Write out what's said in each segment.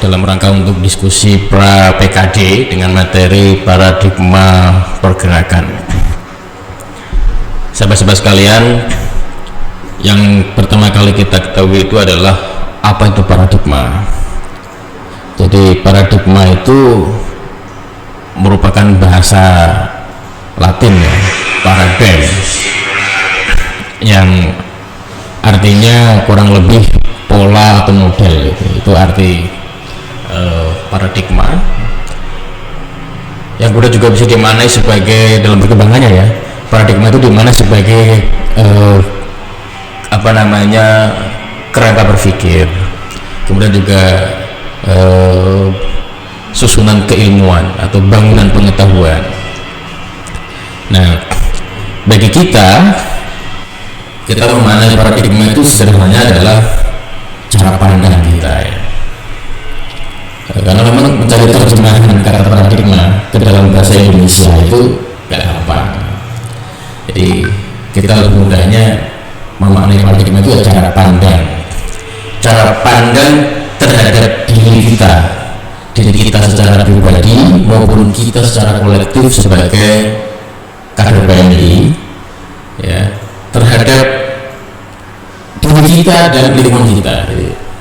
dalam rangka untuk diskusi pra PKD dengan materi paradigma pergerakan. Sahabat-sahabat sekalian, yang pertama kali kita ketahui itu adalah apa itu paradigma. Jadi paradigma itu merupakan bahasa Latin ya, paradigm, yang artinya kurang lebih pola atau model, itu arti paradigma, yang kemudian juga bisa dimaknai sebagai dalam perkembangannya ya. Paradigma itu dimaknai sebagai kerangka berpikir, kemudian juga susunan keilmuan atau bangunan pengetahuan. Nah, bagi kita memaknai paradigma itu sederhananya adalah cara pandang kita ya. Karena memang mencari terjemahan kata paradigma ke dalam bahasa Indonesia itu gak gampang. Jadi kita lebih mudahnya memaknai paradigma itu cara pandang terhadap diri kita secara pribadi maupun kita secara kolektif sebagai kader PNI ya, terhadap diri kita dan lingkungan kita.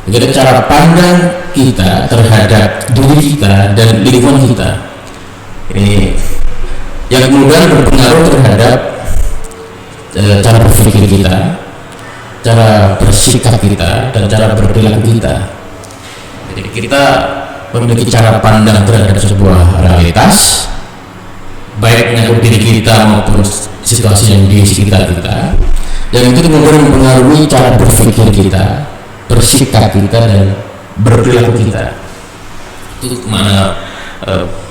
Jadi cara pandang kita terhadap diri kita dan lingkungan kita ini yang kemudian berpengaruh terhadap cara berpikir kita, cara bersikap kita, dan cara berperilaku kita. Jadi kita memiliki cara pandang terhadap sebuah realitas, baik menyangkut diri kita maupun situasi yang di sekitar kita, yang itu kemudian mempengaruhi cara berpikir kita, bersikap kita, dan berperilaku kita. Itu mana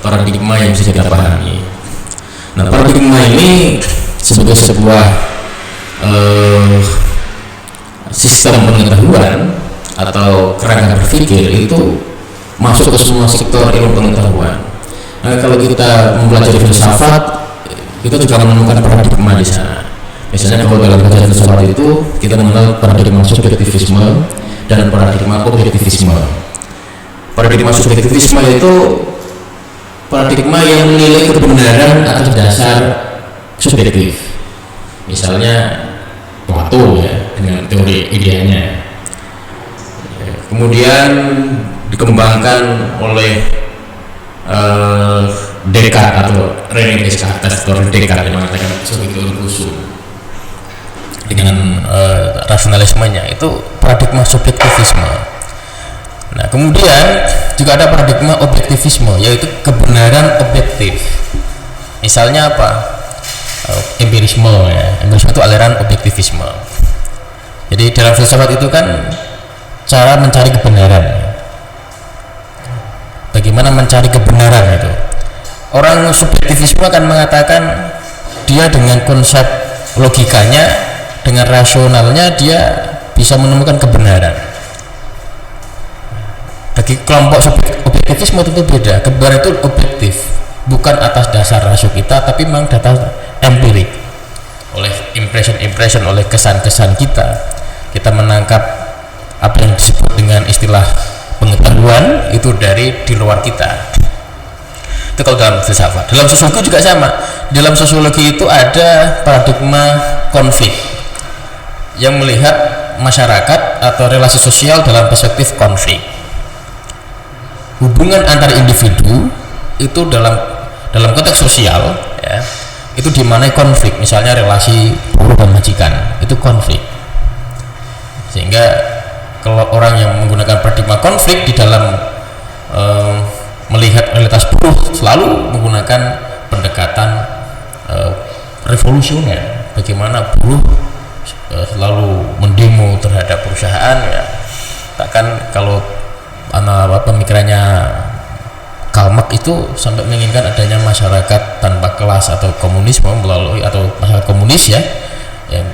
paradigma yang bisa kita pahami. Nah, paradigma ini sebagai sebuah sistem pengetahuan atau kerangka berpikir itu masuk ke semua sektor ilmu pengetahuan. Nah, kalau kita mempelajari filsafat, kita juga menemukan paradigma di sana. Misalnya kalau dalam kajian filsafat itu kita mengenal paradigma subjektivisme dan paradigma objektivisme. Paradigma subjektivisme itu paradigma yang menilai kebenaran atas dasar subjektif. Misalnya Plato ya, dengan teori ideanya. Kemudian dikembangkan oleh Descartes atau René Descartes atau Descartes yang mengatakan sebagai teori khusus dengan rasionalismenya, itu paradigma subjektivisme. Nah, kemudian juga ada paradigma objektivisme, yaitu kebenaran objektif. Misalnya apa? Empirisme ya. Empirisme itu aliran objektivisme. Jadi dalam filsafat itu kan cara mencari kebenaran. Bagaimana mencari kebenaran itu? Orang subjektivisme akan mengatakan dia dengan konsep logikanya, dengan rasionalnya dia bisa menemukan kebenaran. Bagi kelompok objektivisme tentu beda. Kebenaran itu objektif, bukan atas dasar rasio kita, tapi memang data empirik. Oleh impression, oleh kesan-kesan kita menangkap apa yang disebut dengan istilah pengetahuan itu dari di luar kita. Itu kalau dalam filsafat. Dalam sosiologi juga sama. Dalam sosiologi itu ada paradigma konflik yang melihat masyarakat atau relasi sosial dalam perspektif konflik. Hubungan antar individu itu dalam konteks sosial ya, itu dimaknai konflik. Misalnya relasi buruh dan majikan itu konflik. Sehingga kalau orang yang menggunakan paradigma konflik di dalam melihat realitas buruh selalu menggunakan pendekatan revolusioner. Bagaimana buruh selalu mendemo terhadap perusahaan ya. Bahkan kalau pemikirannya Karl Marx itu sampai menginginkan adanya masyarakat tanpa kelas atau komunisme melalui atau masyarakat komunis ya, yang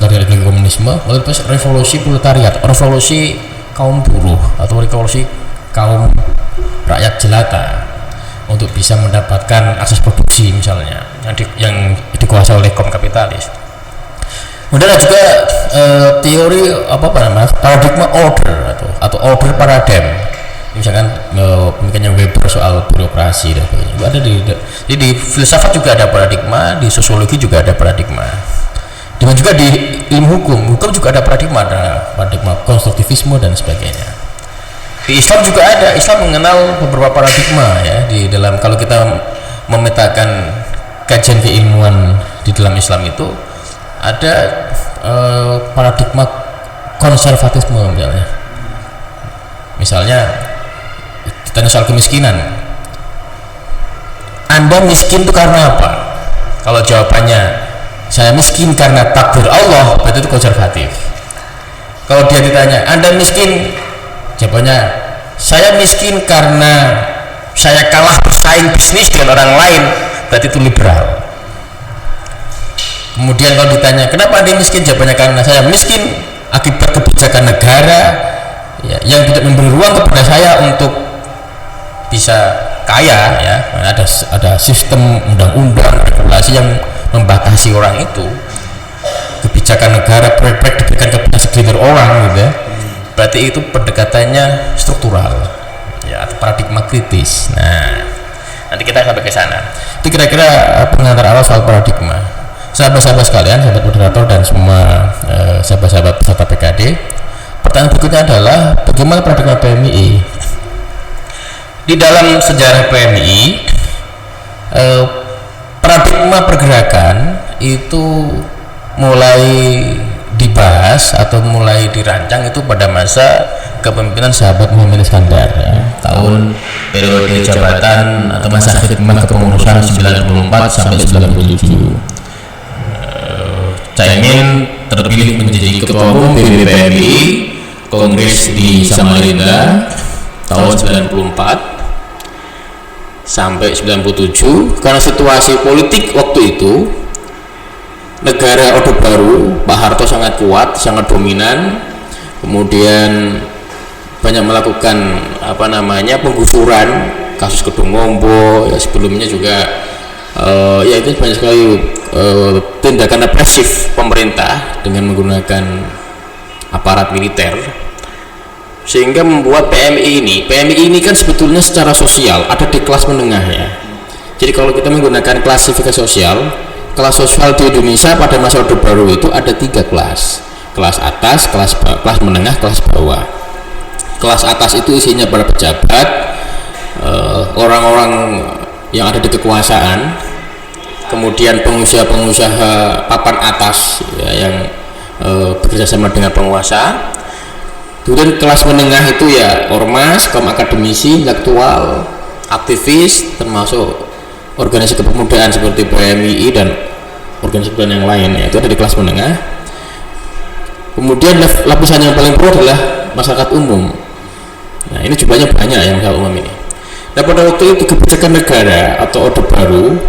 dari komunisme melalui revolusi proletariat, revolusi kaum buruh atau revolusi kaum rakyat jelata untuk bisa mendapatkan akses produksi misalnya yang dikuasai oleh kaum kapitalis. Kemudian ada juga teori paradigma order atau order paradigm, misalkan pemikirannya Weber soal birokrasi dan sebagainya. Itu ada jadi di filsafat juga ada paradigma, di sosiologi juga ada paradigma. Dan juga di ilmu hukum juga ada paradigma konstruktivisme dan sebagainya. Di Islam juga ada, Islam mengenal beberapa paradigma ya di dalam, kalau kita memetakan kajian keilmuan di dalam Islam itu ada paradigma konservatisme misalnya ditanya soal kemiskinan, Anda miskin itu karena apa? Kalau jawabannya saya miskin karena takdir Allah, berarti itu konservatif. Kalau dia ditanya Anda miskin, jawabannya saya miskin karena saya kalah bersaing bisnis dengan orang lain, berarti itu liberal. Kemudian kalau ditanya kenapa Anda miskin, jawabannya karena saya miskin akibat kebijakan negara ya, yang tidak memberi ruang kepada saya untuk bisa kaya ya. Ada sistem undang-undang regulasi yang membatasi orang itu, kebijakan negara proyek-proyek diberikan kepada segelintir orang gitu ya. Berarti itu pendekatannya struktural ya, atau paradigma kritis. Nah, nanti kita sampai ke sana. Itu kira-kira pengantar awal soal paradigma. Sahabat-sahabat sekalian, sahabat moderator dan semua sahabat-sahabat peserta PKD, pertanyaan berikutnya adalah bagaimana paradigma PMII? Di dalam sejarah PMII, paradigma pergerakan itu mulai dibahas atau mulai dirancang itu pada masa kepemimpinan sahabat Muhammad Iskandar ya. Tahun periode jabatan atau masa khidmah kepengurusan 94 sampai 97. Caimin terpilih menjadi ketua umum PBB PMII Kongres di Samarinda tahun 94 sampai 97. Karena situasi politik waktu itu, negara Orde Baru, Pak Harto sangat kuat, sangat dominan, kemudian banyak melakukan penggusuran, kasus Kedung Ngombo ya, sebelumnya juga ya itu banyak sekali tindakan represif pemerintah dengan menggunakan aparat militer, sehingga membuat PMI ini kan sebetulnya secara sosial ada di kelas menengah ya. Jadi kalau kita menggunakan klasifikasi sosial, kelas sosial di Indonesia pada masa Orde Baru itu ada 3 kelas atas, kelas menengah, kelas bawah. Kelas atas itu isinya para pejabat, orang-orang yang ada di kekuasaan, kemudian pengusaha-pengusaha papan atas ya, yang bekerja sama dengan penguasa. Kemudian kelas menengah itu ya ormas, kaum akademisi, intelektual, aktivis, termasuk organisasi kepemudaan seperti PMII dan organisasi yang lain ya, itu ada di kelas menengah. Kemudian lapisan yang paling bawah adalah masyarakat umum. Nah ini jumlahnya banyak yang masyarakat umum ini. Nah pada waktu itu kebijakan negara atau Orde Baru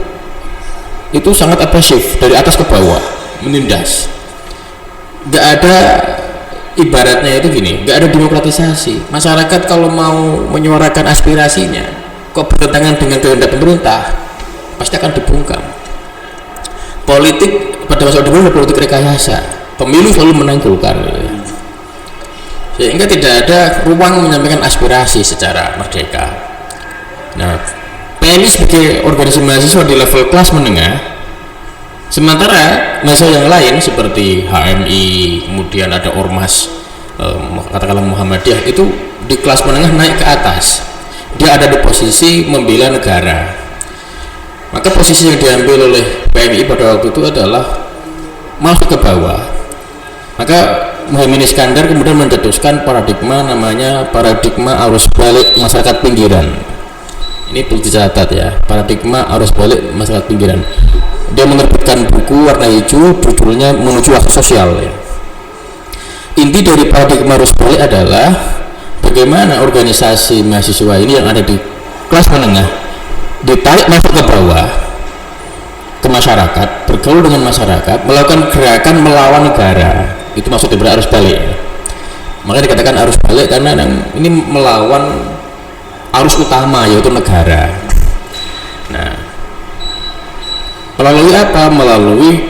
itu sangat agresif dari atas ke bawah, menindas. Gak ada, ibaratnya itu gini, gak ada demokratisasi. Masyarakat kalau mau menyuarakan aspirasinya kok bertentangan dengan kehendak pemerintah, pasti akan dibungkam. Politik pada masa Orde Baru adalah politik rekayasa, pemilu selalu menang Golkar sehingga tidak ada ruang menyampaikan aspirasi secara merdeka. Nah, PMI sebagai organisasi mahasiswa di level kelas menengah, sementara mahasiswa yang lain seperti HMI, kemudian ada ormas katakanlah Muhammadiyah, itu di kelas menengah naik ke atas, dia ada di posisi membela negara. Maka posisi yang diambil oleh PMI pada waktu itu adalah masuk ke bawah. Maka Muhammad Iskandar kemudian mencetuskan paradigma namanya paradigma arus balik masyarakat pinggiran. Ini perlu dicatat ya, paradigma arus balik masyarakat pinggiran. Dia menerbitkan buku warna hijau, judulnya Menuju Akses Sosial ya. Inti dari paradigma arus balik adalah bagaimana organisasi mahasiswa ini yang ada di kelas menengah ditarik masuk ke bawah, ke masyarakat, bergaul dengan masyarakat, melakukan gerakan melawan negara. Itu maksud dari arus balik ya. Makanya dikatakan arus balik karena ini melawan arus utama yaitu negara. Nah, melalui apa? Melalui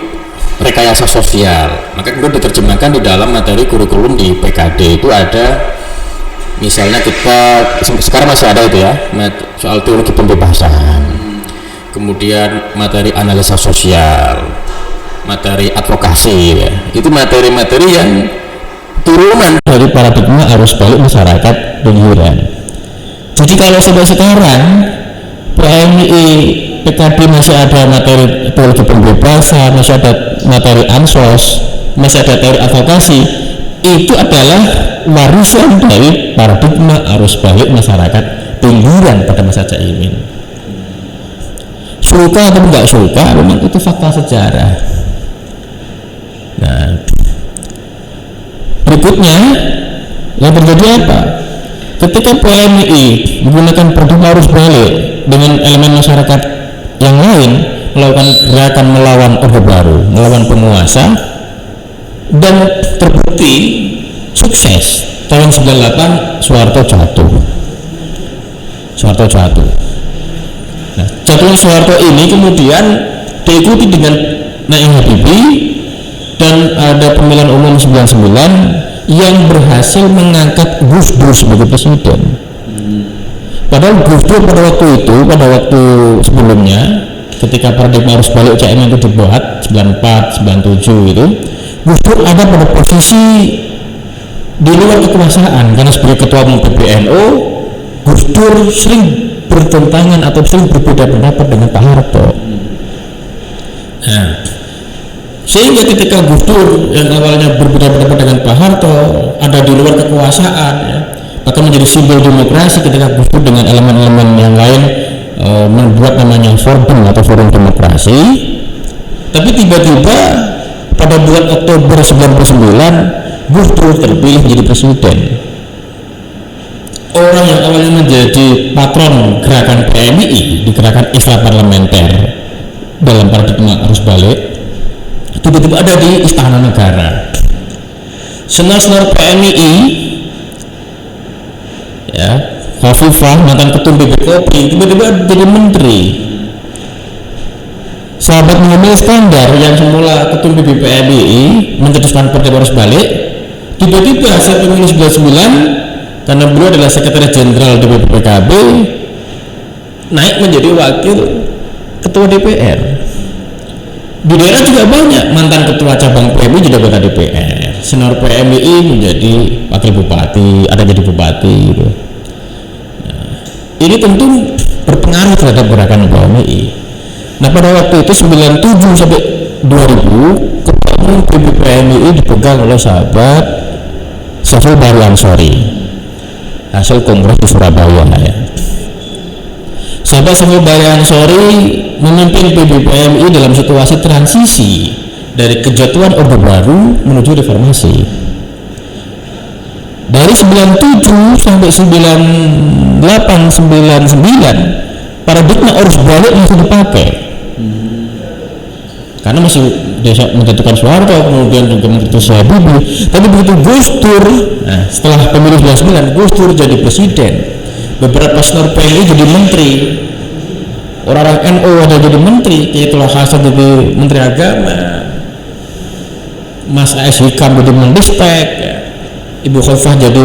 rekayasa sosial. Maka kemudian diterjemahkan di dalam materi kurikulum di PKD itu ada Misalnya kita sekarang masih ada itu ya, soal teologi pembebasan, kemudian materi analisa sosial, materi advokasi ya. Itu materi-materi yang turunan dari paradigma arus balik masyarakat pinggiran. Jadi kalau sampai sekarang PMI PKB masih ada materi teologi pembebasan, masih ada materi ansos, masih ada teori advokasi, itu adalah warisan dari paradigma arus balik masyarakat pinggiran pada masa Caimin. Suka atau enggak suka, memang itu fakta sejarah. Nah, berikutnya yang terjadi apa? Ketika PMI menggunakan paradigma arus balik dengan elemen masyarakat yang lain melakukan gerakan melawan Orde Baru, melawan penguasa, dan terbukti sukses. Tahun 98 Soeharto jatuh. Nah, jatuhnya Soeharto ini kemudian diikuti dengan naik Habibie, dan ada pemilihan umum 99 yang berhasil mengangkat Gus Dur sebagai presiden. Padahal Gus Dur pada waktu sebelumnya, ketika paradigma arus balik CM itu dibuat 94, 97 itu, Gus Dur ada pada posisi di luar kekuasaan, karena sebagai ketua umum PBNU, Gus Dur sering bertentangan atau sering berbeda pendapat dengan Pak Harto. Nah, sehingga ketika Gus Dur yang awalnya berbeda pendapat dengan Pak Harto ada di luar kekuasaan ya, bahkan menjadi simbol demokrasi ketika Gus Dur dengan elemen-elemen yang lain membuat namanya Forum Demokrasi. Tapi tiba-tiba pada bulan Oktober 99 Gus Dur terpilih menjadi presiden. Orang yang awalnya menjadi patron gerakan PMI di gerakan Islam parlementer dalam paradigma arus balik, tiba-tiba ada di Istana Negara. Senar-senar PMI ya, Khofifah, mantan ketum BPKOPI, tiba-tiba jadi menteri. Sahabat Muhammad Iskandar yang semula ketum PMI mencetuskan partai arus balik, tiba-tiba hasil pemilu 99 karena beliau adalah sekretaris jenderal DPP PKB naik menjadi wakil ketua DPR. Di daerah juga banyak mantan ketua cabang PMI jadi anggota DPR, senior PMI menjadi wakil bupati, ada jadi bupati gitu. Nah, ini tentu berpengaruh terhadap gerakan PMI. Nah, pada waktu itu 97 sampai 2000 ketua umum PMI dipegang oleh sahabat Syaful Bahri Ansori, hasil kongres di Surabaya ya. Sahabat Syaful Bahri Ansori memimpin PMI dalam situasi transisi dari kejatuhan Orde Baru menuju reformasi. Dari 97 sampai 98 99 paradigma arus balik masih dipakai. Karena masih menjatuhkan Soeharto, kemudian juga menjatuhkan Habibie. Tapi begitu Gus Dur, nah, setelah pemilu 99 Gus Dur jadi presiden, beberapa senior PMI jadi menteri, orang-orang NU ada jadi menteri, Kiaitullah Hasan jadi menteri agama, Mas A.S. Hikam jadi Mendistek ya. Ibu Khofifah jadi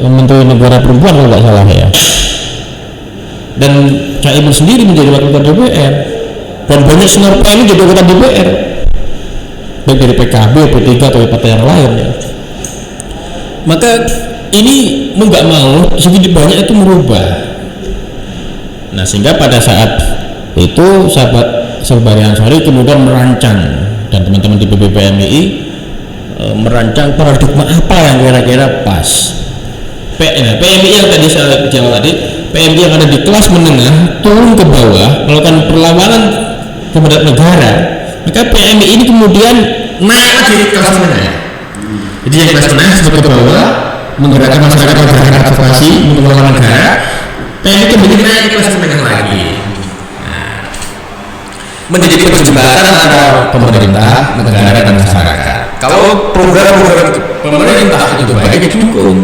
menteri negara perempuan kalau nggak salah ya, dan Caimin sendiri menjadi wakil ketua DPR, dan banyak senior PMI jadi anggota DPR, baik dari PKB, P3 atau partai yang lain ya. Maka ini mau nggak mau sedikit banyak itu merubah. Nah, sehingga pada saat itu sahabat Bahri Ansori kemudian merancang, dan teman-teman di PMI merancang paradigma apa yang kira-kira pas. PMI yang tadi saya jawab tadi, PMI yang ada di kelas menengah turun ke bawah melakukan perlawanan terhadap negara, maka PMI ini kemudian naik lagi ke kelas menengah. Jadi yang kelas menengah sampai ke bawah menggerakkan masyarakat, menggerakkan advokasi untuk melawan negara, PMI kemudian naik ke kelas menengah lagi. Nah, menjadi perjembatan antara pemerintah, negara dan masyarakat. Kalau program-program pemerintah itu baik, didukung.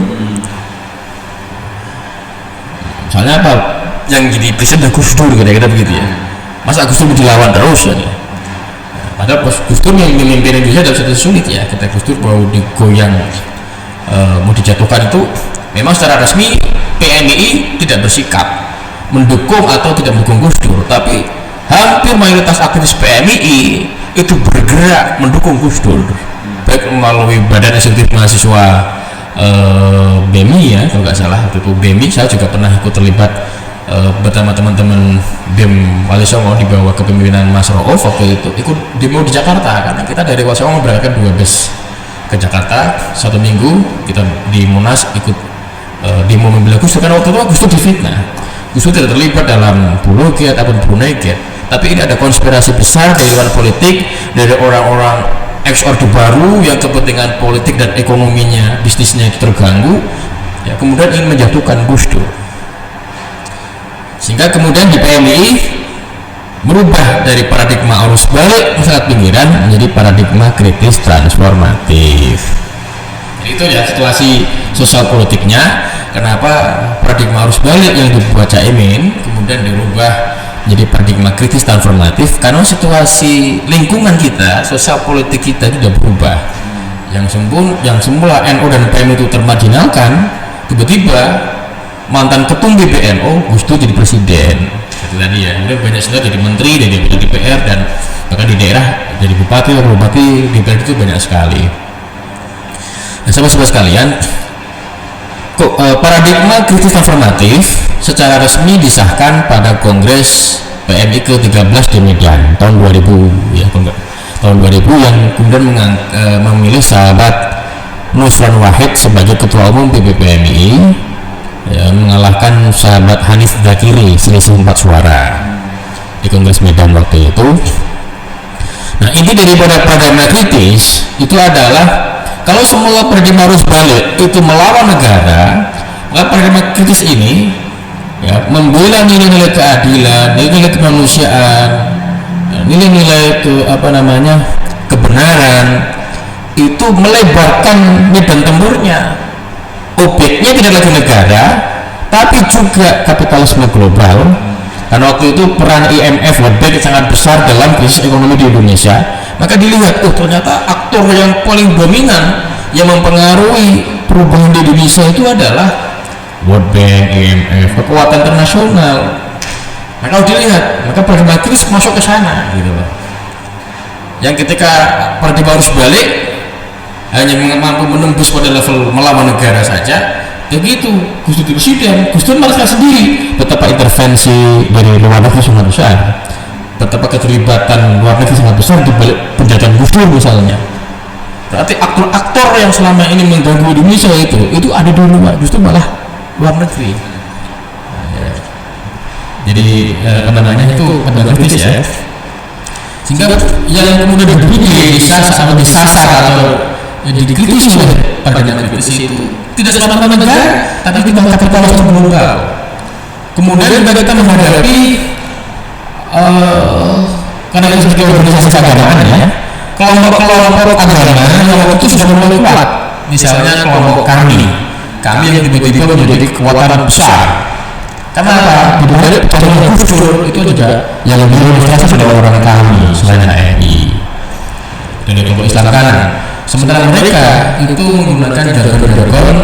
Misalnya apa? Yang jadi presiden Gus Dur kira-kira begitu ya. Masa Gus Dur dilawan terus ya? Padahal Gus Dur yang memimpin Indonesia dalam situasi sulit ya. Kita Gus Dur mau digoyang, mau dijatuhkan itu Memang secara resmi PMII tidak bersikap mendukung atau tidak mendukung Gus Dur, tapi hampir mayoritas aktivis PMII itu bergerak mendukung Gus Dur, baik melalui Badan Eksekutif Mahasiswa BEMI ya, kalau nggak salah itu BEMI. Saya juga pernah ikut terlibat bersama teman-teman BEM Wali Songo di bawah kepemimpinan Mas Rauf. Waktu itu ikut demo di Jakarta, karena kita dari Wali Songo berangkat 2 bus ke Jakarta, 1 minggu kita di Monas ikut demo membela Gus Dur, karena waktu itu Gus Dur difitnah. Gus Dur tidak terlibat dalam Blue Gate ataupun Brunei Gate, tapi ini ada konspirasi besar dari luar politik, dari orang-orang ex-orde baru yang kepentingan politik dan ekonominya, bisnisnya itu terganggu, ya, kemudian ingin menjatuhkan Gus Dur, sehingga kemudian di PMII merubah dari paradigma arus balik sangat pinggiran menjadi paradigma kritis transformatif. Itu ya situasi sosial politiknya, kenapa paradigma arus balik yang dibuat Caimin kemudian dirubah menjadi paradigma kritis transformatif, karena situasi lingkungan kita, sosial politik kita itu sudah berubah. Yang semula NU dan PM itu termarginalkan, tiba-tiba mantan ketum PBNU Gus Dur jadi presiden, seperti tadi ya, kemudian banyak sekali jadi menteri, jadi DPR, dan bahkan di daerah jadi bupati, DPR itu banyak sekali. Nah, sahabat-sahabat sekalian, paradigma kritis transformatif secara resmi disahkan pada Kongres PMI ke-13 di Medan tahun 2000 ya, tahun 2000, yang kemudian memilih sahabat Nusron Wahid sebagai ketua umum PBPMI, ya, mengalahkan sahabat Hanif Zakiri selisih 4 suara di Kongres Medan waktu itu. Nah, inti daripada paradigma kritis itu adalah kalau semula paradigma arus balik itu melawan negara, maka paradigma kritis ini ya membela nilai-nilai keadilan, nilai-nilai kemanusiaan, nilai-nilai kebenaran, itu melebarkan medan tempurnya. Objeknya tidak lagi negara, tapi juga kapitalisme global. Karena waktu itu peran IMF World Bank sangat besar dalam krisis ekonomi di Indonesia. Maka dilihat, ternyata aktor yang paling dominan yang mempengaruhi perubahan di Indonesia itu adalah World Bank, IMF, kekuatan internasional. Nah, kalau dilihat, maka paradigma kritis masuk ke sana, gitu loh. Yang ketika paradigma harus balik hanya mampu menembus pada level melawan negara saja, begitu Gus Dur presiden, Gus Dur malah sendiri betapa intervensi dari luar negeri sangat besar, betapa keterlibatan luar negeri sangat besar di balik penjajahan Gus Dur misalnya. Berarti aktor-aktor yang selama ini mengganggu Indonesia itu ada di luar, justru malah luar negeri. Nah, ya. Jadi itu paradigma kritis ya. Sehingga yang kemudian disasar atau dikritis oleh paradigma kritis itu tidak semata-mata negara, tapi kita kapitalisme global. Kemudian kita menghadapi karena itu sebagai organisasi keagamaan ya, kelompok-kelompok agama yang waktu itu sudah mulai kuat. Misalnya kelompok kami yang tiba-tiba menjadi kekuatan besar. Karena apa? Di balik pencarian Gus Dur itu juga yang lebih berprestasi adalah orang kami selain HMI dan kelompok Islam kanan. Sementara mereka itu menggunakan jargon-jargon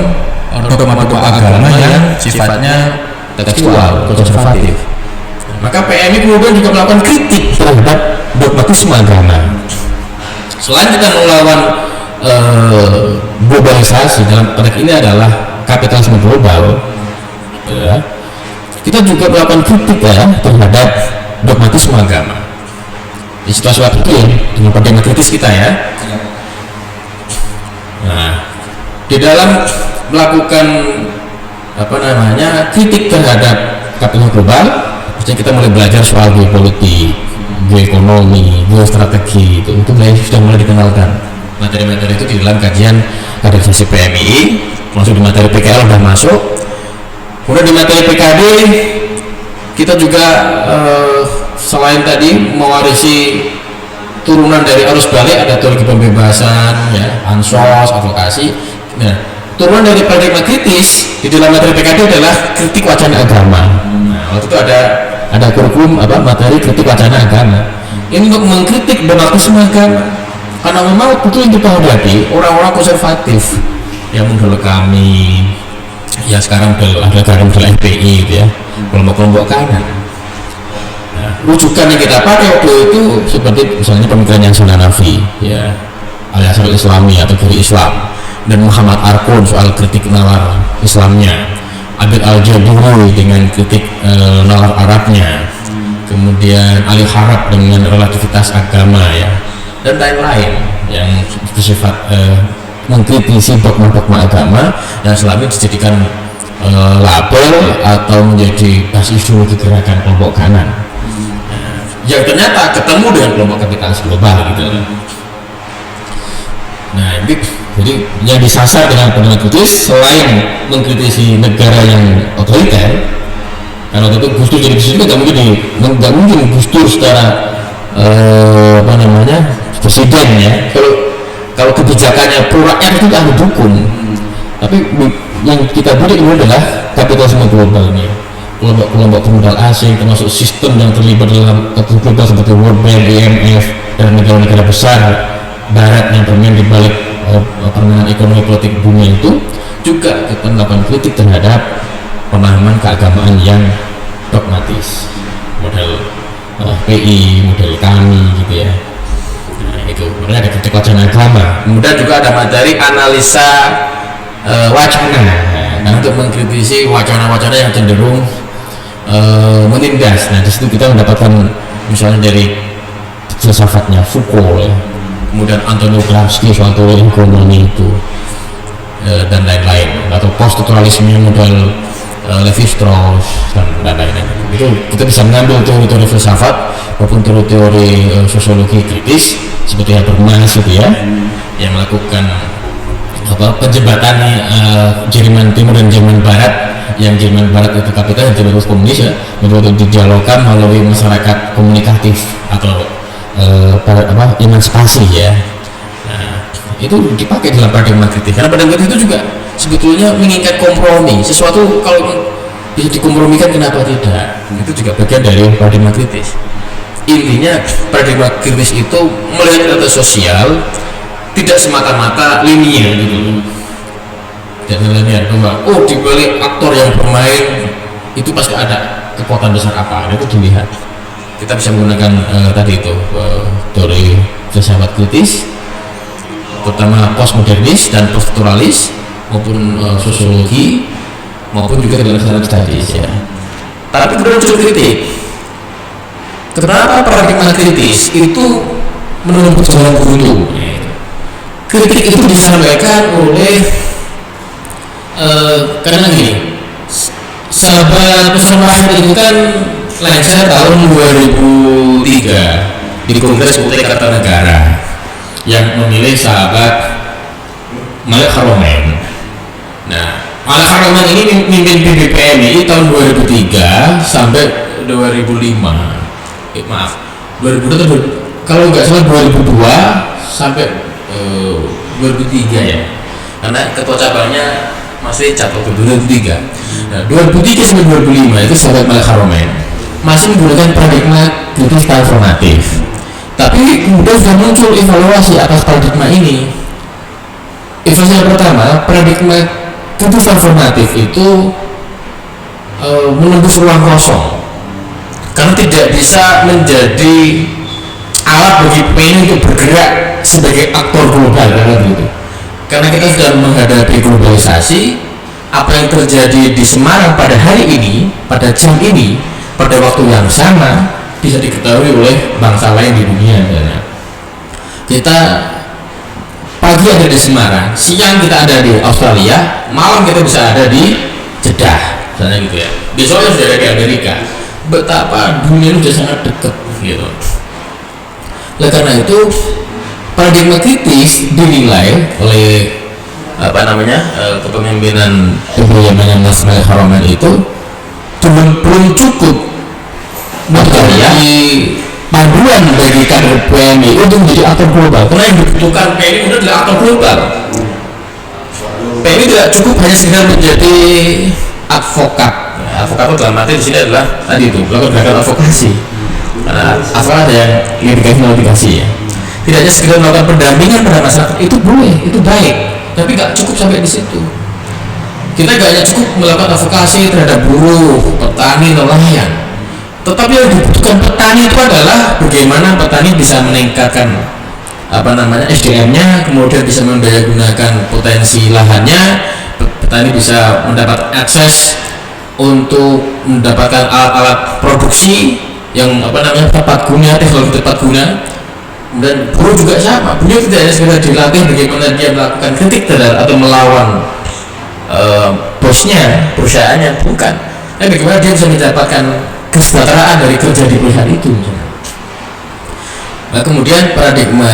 dogma-dogma agama yang sifatnya tekstual, konservatif. Maka PMI kemudian juga melakukan kritik terhadap dogmatisme agama. Selain kita melawan globalisasi, dalam konteks ini adalah kapitalisme global, ya, kita juga melakukan kritik ya terhadap dogmatisme agama. Di situasi waktu itu ya, dengan paradigma kritis kita ya. Nah, di dalam melakukan kritik terhadap kapitalisme global, misalnya kita mulai belajar soal geopolitik, geoekonomi, geostrategi, itu sudah mulai dikenalkan. Materi-materi itu di dalam kajian kaderisasi PMI, masuk di materi PKL sudah masuk. Kemudian di materi PKD kita juga selain tadi mewarisi turunan dari arus balik, ada teori pembebasan, ya, ansos, advokasi. Nah, turunan dari paradigma kritis di dalam materi PKD adalah kritik wacana agama. Nah, waktu itu ada kurikulum materi kritik wacana agama. Ini untuk mengkritik dogmatisme agama. Karena memang betul yang kita hadapi orang-orang konservatif yang menolak kami, ya sekarang ada gabung dalam FPI gitu ya, kelompok-kelompok kanan. Nah, rujukan yang kita pakai waktu itu seperti misalnya pemikiran yang Hanafi ya, alias Islami atau dari Islam, dan Muhammad Arkun soal kritik nalar Islamnya, Abid Al-Jabiri dengan kritik nalar Arabnya, kemudian Ali Harab dengan relativitas agama ya, dan lain-lain yang bersifat mengkritisi dogma-dogma agama yang selama dijadikan label atau menjadi basis ideologi gerakan kelompok kanan. Yang ternyata ketemu dengan kelompok kapitalis global gitu. Nah, jadi yang disasar dengan pandangan kritis selain mengkritisi negara yang otoriter, karena itu Gus Dur jadi presiden nggak mungkin Gus Dur secara presiden ya, kalau kebijakannya pro rakyat itu kami dukung, tapi yang kita butuh ini adalah kapitalisme global ini, kelompok modal asing termasuk sistem yang terlibat dalam kapitalisme global seperti World Bank, IMF, dan negara-negara besar Barat yang bermain di balik permainan ekonomi politik dunia itu juga kita melakukan kritik terhadap pemahaman keagamaan yang dogmatis, model PI, model kami gitu ya. Itu kemudian ada kritik wacana agama, kemudian juga ada materi analisa wacana, karena untuk mengkritisi wacana-wacana yang cenderung menindas. Nah, di situ kita mendapatkan misalnya dari filsafatnya Foucault ya, kemudian Antonio Gramsci soal teori ekonomi itu dan lain-lain, atau post-strukturalisme model Levi-Strauss dan lain-lain. Itu kita bisa mengambil teori-teori filsafat maupun teori-teori sosiologi kritis seperti Habermas gitu ya, yang melakukan penjembatan Jerman Timur dan Jerman Barat, yang Jerman Barat itu kapitalis dan Jerman komunis ya, untuk didialogkan melalui masyarakat komunikatif atau emansipasi ya. Nah, itu dipakai dalam paradigma kritis, karena paradigma kritis itu juga sebetulnya menginginkan kompromi, sesuatu kalau bisa dikompromikan kenapa tidak, itu juga bagian dari paradigma kritis. Intinya paradigma kritis itu melihat data sosial tidak semata-mata linear gitu, tidak linear bahwa di balik aktor yang bermain itu pasti ada kekuatan besar apa, itu dilihat. Kita bisa menggunakan tadi itu teori filsafat kritis, terutama postmodernis dan poststrukturalis, maupun sosiologi, maupun juga dalam sejarah studies ya. Tapi kemudian muncul kritik. Kenapa paradigma kritis itu menempuh jalan buntu? Kritik itu disampaikan oleh karena gini, sahabat pesawat itu kan lengser tahun 2003 di Kongres Putih Kartanegara yang memilih sahabat Malik Haromen. Nah, Malik Haromen ini mimpin PBPMI tahun 2003 sampai 2005. 2002 kalau nggak salah 2002 sampai 2003 ya, karena ketua cabangnya masih Richard waktu 2003. Nah, 2003 sampai 2005 itu sahabat Malik Haromen masih menggunakan paradigma kritis transformatif, tapi kemudian sudah muncul evaluasi atas paradigma ini. Evaluasi yang pertama, paradigma kritis transformatif itu menembus ruang kosong karena tidak bisa menjadi alat bagi PNI untuk bergerak sebagai aktor global karena kita sudah menghadapi globalisasi. Apa yang terjadi di Semarang pada hari ini, pada jam ini, pada waktu yang sama bisa diketahui oleh bangsa lain di dunia. Kita pagi ada di Semarang, siang kita ada di Australia, malam kita bisa ada di Jeddah, misalnya gitu ya. Besoknya sudah ada di Amerika. Betapa dunia itu sudah sangat dekat gitu. Oleh karena itu paradigma kritis dinilai oleh kepemimpinan Mas Malik Haromen itu belum cukup menjadi panduan bagi kader PMI untuk menjadi aktor global, karena yang dibutuhkan PMI adalah aktor global. PMI tidak cukup hanya sekedar menjadi advokat. Advokat itu dalam arti di sini adalah tadi itu melakukan gerakan advokasi. Karena advokat ada yang litigasi ya. Tidak hanya sekedar melakukan pendampingan pada masyarakat, itu boleh, itu baik, tapi nggak cukup sampai di situ. Kita gak hanya cukup melakukan advokasi terhadap buruh, petani, nelayan, tetapi yang dibutuhkan petani itu adalah bagaimana petani bisa meningkatkan SDM-nya, kemudian bisa mendayagunakan potensi lahannya, petani bisa mendapat akses untuk mendapatkan alat-alat produksi yang tepat guna, teknologi tepat guna. Dan buruh juga sama, buruh tidak hanya sekedar dilatih bagaimana dia melakukan kritik terhadap atau melawan bosnya, perusahaannya, bukan, tapi bagaimana dia bisa mendapatkan kesejahteraan dari kerja di perusahaan itu. Nah, kemudian paradigma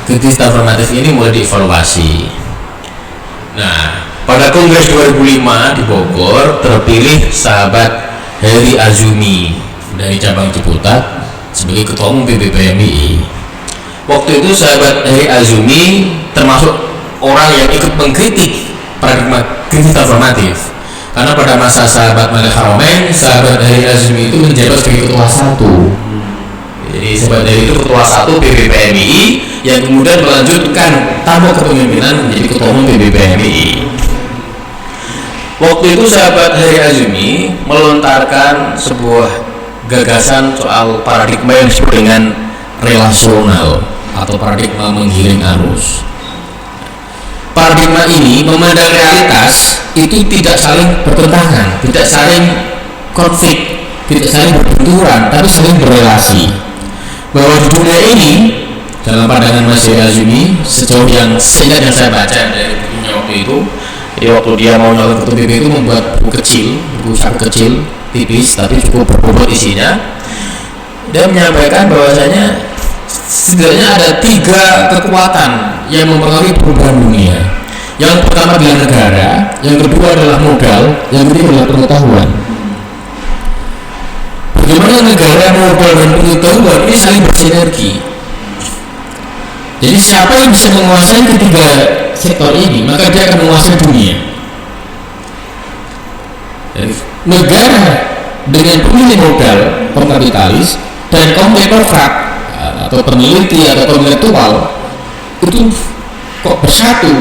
kritis transformatif ini mulai dievaluasi. Nah, pada Kongres 2005 di Bogor terpilih sahabat Heri Azumi dari cabang Ciputat sebagai ketua umum PBPMI. Waktu itu sahabat Heri Azumi termasuk orang yang ikut mengkritik paradigma kritis transformatif, karena pada masa sahabat Malik Haromen, sahabat Heri Azumi itu menjabat sebagai ketua 1. Jadi sahabat Heri itu ketua 1 PBPMI yang kemudian melanjutkan tampuk kepemimpinan menjadi ketua umum PBPMI. Waktu itu sahabat Heri Azumi melontarkan sebuah gagasan soal paradigma yang disebut dengan relasional atau paradigma menggiring arus. Paradigma ini memandang realitas itu tidak saling bertentangan, tidak saling konflik, tidak saling berbenturan, tapi saling berrelasi. Bahwa di dunia ini, dalam pandangan Mas Heri Azumi, sejauh yang saya baca dari bukunya waktu itu, waktu dia mau nyalon ketua PBB itu membuat buku kecil, buku saku kecil, tipis tapi cukup berbobot isinya. Dia menyampaikan bahwasanya setidaknya ada 3 kekuatan yang mempengaruhi perubahan dunia. Yang pertama adalah negara, yang kedua adalah modal, yang ketiga adalah pengetahuan. Bagaimana negara, modal, dan pengetahuan ini saling bersinergi. Jadi siapa yang bisa menguasai ketiga sektor ini, maka dia akan menguasai dunia. Jadi, negara dengan pemilih modal, kaum kapitalis, dan kaum teknokrat atau peneliti atau intelektual itu kok bersatu,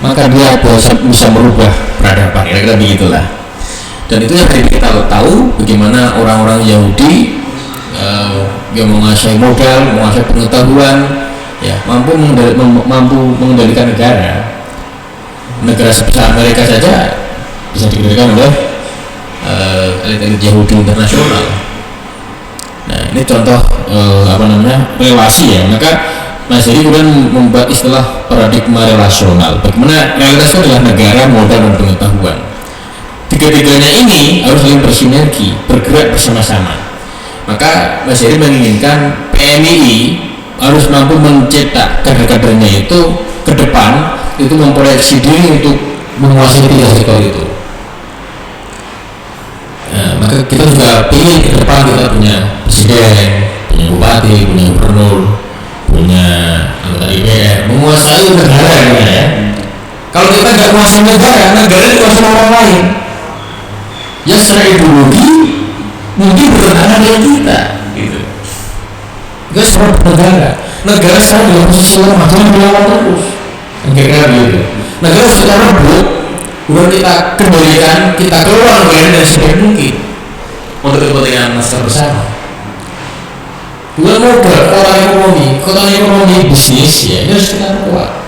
maka dia bisa merubah peradaban, kira-kira begitulah. Dan itu yang kita tahu bagaimana orang-orang Yahudi yang menguasai modal, menguasai pengetahuan, ya mampu mengendalikan negara sebesar Amerika saja bisa dikendalikan oleh elit-elit Yahudi internasional. Nah, ini contoh relasi ya. Maka Mas Heri kemudian membuat istilah paradigma relasional. Bagaimana realitas itu adalah negara, modal, dan pengetahuan. Tiga-tiganya ini harus saling bersinergi, bergerak bersama-sama. Maka Mas Heri menginginkan PMI harus mampu mencetak kader-kadernya itu ke depan, itu memproyeksi diri untuk menguasai 3 sektor itu. Nah, maka kita juga ingin ke depan kita punya presiden, punya bupati, punya gubernur, punya anggota DPR, menguasai negara ya. Kalau kita nggak menguasai negara dikuasai orang lain. Ya secara ideologi mungkin bertentangan dengan kita, gitu. Kita secara negara sekarang dalam posisi lemah, jangan melawan terus. Kira-kira gitu. Negara secara rebut, udah kita kembalikan, kita keluar dari sebaik mungkin untuk kepentingan masyarakat bersama. Bukan modal, kota ekonomi bisnis ya, ini harus kita kuat.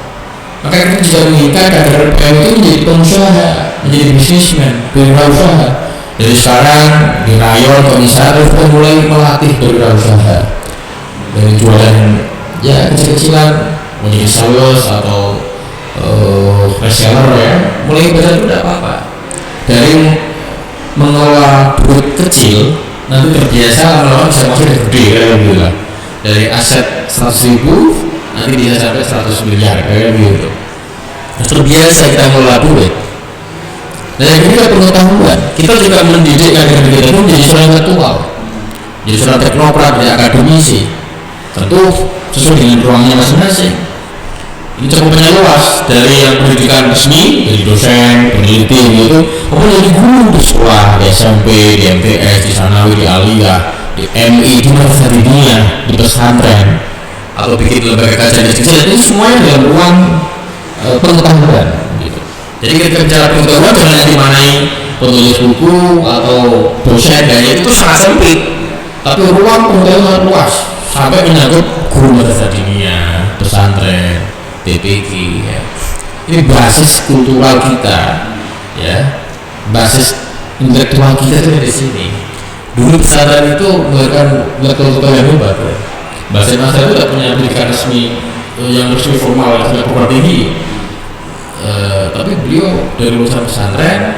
Maka kita juga menginginkan kader PMI itu menjadi pengusaha, menjadi bisnismen, berwirausaha. Dari sekarang di rayon, komisaris kita mulai melatih berwirausaha. Dari jualan ya kecil-kecilan menjadi sales atau reseller ya, mulai belajar itu tidak apa-apa. Dari mengelola duit kecil nanti terbiasa lama-lama bisa masuk ke gede kayak gitu lah. Dari aset 100.000 nanti bisa sampai 100 miliar kayak gitu. Terbiasa kita mengelola duit. Dan yang kedua pengetahuan, kita juga mendidik kader kita itu menjadi seorang intelektual, jadi seorang teknokrat, menjadi akademisi. Tentu sesuai dengan ruangnya masing-masing. Ini cakupannya luas, dari yang pendidikan resmi, dari dosen, peneliti gitu, maupun dari guru di sekolah, di SMP, di MTS, di Sanawi, di Aliyah, di MI, di mana di dunia, di pesantren, atau bikin lembaga kajian kecil, itu semuanya dalam ruang pengetahuan gitu. Jadi ketika bicara pengetahuan jangan yang dimanai penulis buku atau dosen dan itu sangat sempit, tapi ruang pengetahuan luas sampai menyangkut guru madrasah diniyah, pesantren, TPQ ya. Ini basis kultural kita ya, basis intelektual kita itu dari sini. Dulu pesantren itu melahirkan intelektual yang hebat ya. Bahasa Indonesia itu tidak punya pendidikan resmi yang resmi formal yang sudah perguruan tinggi, tapi beliau dari lulusan pesantren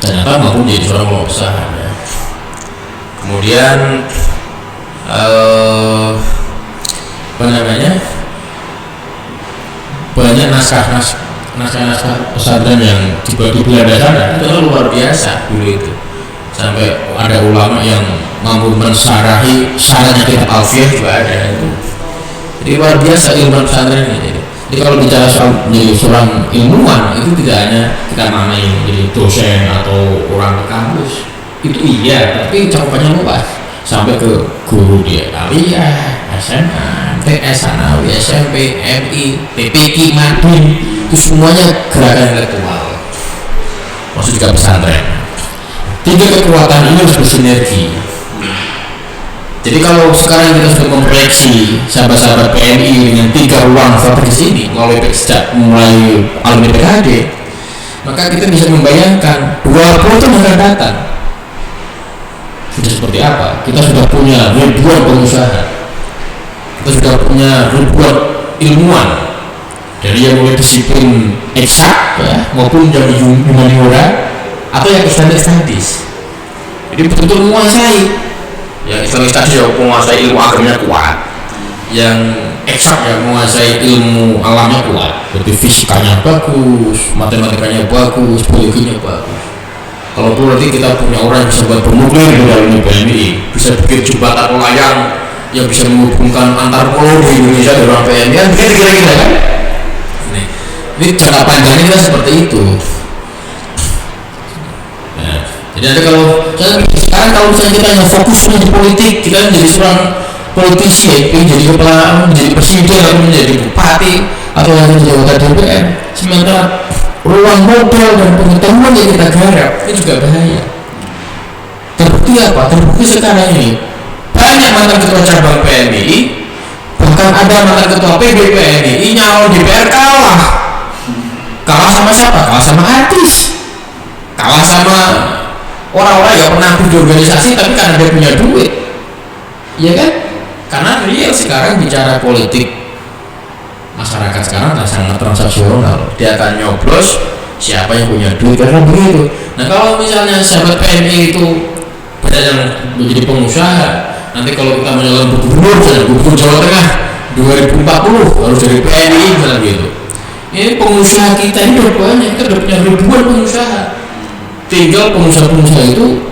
ternyata mampu menjadi seorang pelaku usaha ya. Kemudian apa namanya, banyak naskah pesantren yang di Belanda sana itu luar biasa dulu itu, sampai ada ulama yang mampu mensyarahi syaratnya kitab Alfiyah juga ada itu. Jadi luar biasa ilmu pesantren ini. Jadi kalau bicara soal menjadi seorang ilmuwan itu tidak hanya kita namai menjadi dosen atau orang di kampus, itu iya, tapi cakupannya luas sampai ke guru dia aliyah, SMA, TS, Sanawi, SMP, MI, PPQ, Madin, itu semuanya gerakan intelektual. Maksud juga pesantren. Tiga kekuatan ini harus bersinergi. Jadi kalau sekarang kita sudah memproyeksi sahabat-sahabat PNI dengan 3 ruang strategis ini mulai alumni PKD, maka kita bisa membayangkan 20 tahun akan datang sudah seperti apa. Kita sudah punya ribuan pengusaha, kita sudah punya ribuan ilmuwan dari yang mulai disiplin eksak ya, maupun yang humaniora atau yang standar-standis. Jadi betul-betul menguasai. Yang Islamic Studies yang menguasai ilmu agamanya kuat, yang eksak yang menguasai ilmu alamnya kuat, berarti fisikanya bagus, matematikanya bagus, biologinya bagus. Kalau perlu nanti kita punya orang yang bisa buat bernuklir di dalam PMI, bisa bikin jembatan layang yang bisa menghubungkan antar pulau di Indonesia dengan PMI, kan kira-kira kan? Ini jangka panjangnya kita seperti itu. Jadi ada kalau sekarang kalau misalnya kita hanya fokus menjadi politik, kita menjadi seorang politisi ya, menjadi kepala, menjadi presiden atau menjadi bupati atau menjadi anggota DPR, sementara ruang modal dan pengetahuan yang kita garap itu juga bahaya. Terbukti apa? Terbukti sekarang ini banyak mantan ketua cabang PNI, bahkan ada mantan ketua PB PNI nyalon DPR kalah sama siapa? Kalah sama artis, kalah sama orang-orang yang pernah aktif di organisasi tapi karena dia punya duit, ya kan? Karena real sekarang bicara politik masyarakat sekarang sangat transaksional, dia akan nyoblos siapa yang punya duit karena begitu. Nah kalau misalnya sahabat PNI itu banyak yang menjadi pengusaha, nanti kalau kita menyalon gubernur Jawa Tengah 2040 harus dari PNI misalnya gitu. Ini pengusaha kita ini udah banyak, kita udah punya ribuan pengusaha. Tinggal pengusaha-pengusaha itu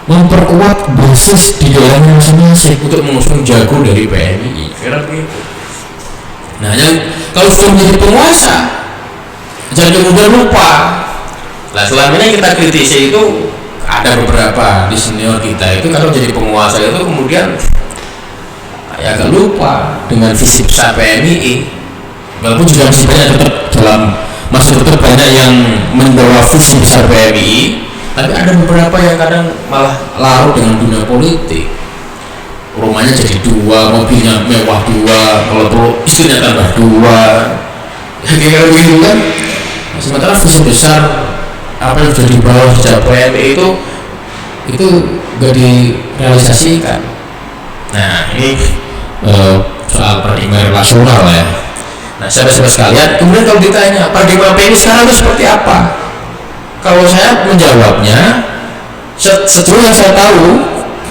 memperkuat basis di daerahnya masing-masing untuk mengusung jago dari PNI. Kira begitu. Nah, yang kalau sudah menjadi penguasa, jangan mudah lupa. Nah, selama ini kita kritisi itu ada beberapa di senior kita itu kalau jadi penguasa itu kemudian ya agak lupa dengan visi besar PNI. Walaupun juga masih banyak tetap banyak yang membawa visi besar PMI, tapi ada beberapa yang kadang malah larut dengan dunia politik. Rumahnya jadi 2, mobilnya mewah 2, kalau perlu istrinya tambah 2, kayak gitu kan. Sementara visi besar apa yang sudah dibawa sejak PMI itu gak direalisasikan. Nah ini soal paradigma relasional ya. Nah, sahabat-sahabat sekalian, kemudian kalau ditanya paradigma PNI sekarang itu seperti apa? Kalau saya menjawabnya, setelah yang saya tahu,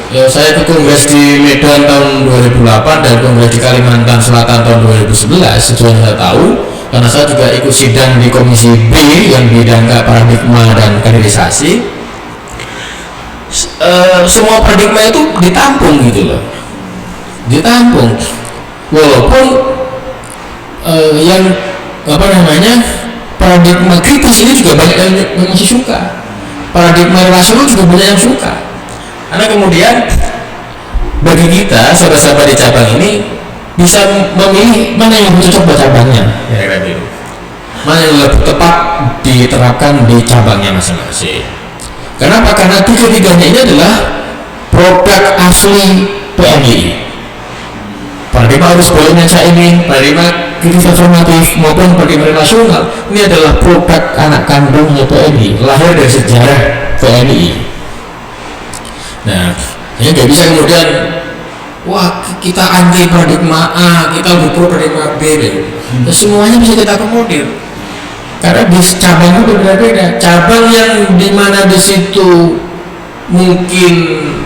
ya, saya ke kongres di Medan tahun 2008 dan kongres di Kalimantan Selatan tahun 2011. Setelah saya tahu, karena saya juga ikut sidang di Komisi B yang bidang paradigma dan kaderisasi, semua paradigma itu ditampung gitu loh, ditampung. Walaupun yang apa namanya paradigma kritis ini juga banyak yang masih suka, paradigma relasional juga banyak yang suka, karena kemudian bagi kita sahabat-sahabat di cabang ini bisa memilih mana yang cocok buat cabangnya, mana yang diterapkan di cabangnya masing-masing. Kenapa? Karena tiga-tiganya ini adalah produk asli PMI. Paradigma arus baliknya Caimin, paradigma kritis transformatif maupun paradigma relasional, ini adalah produk anak kandungnya PMI, lahir dari sejarah PMI. Nah, ini nggak bisa kemudian, wah kita anti paradigma A, kita butuh paradigma B, semuanya bisa kita akomodir. Karena di cabang itu berbeda-beda. Cabang yang dimana di situ mungkin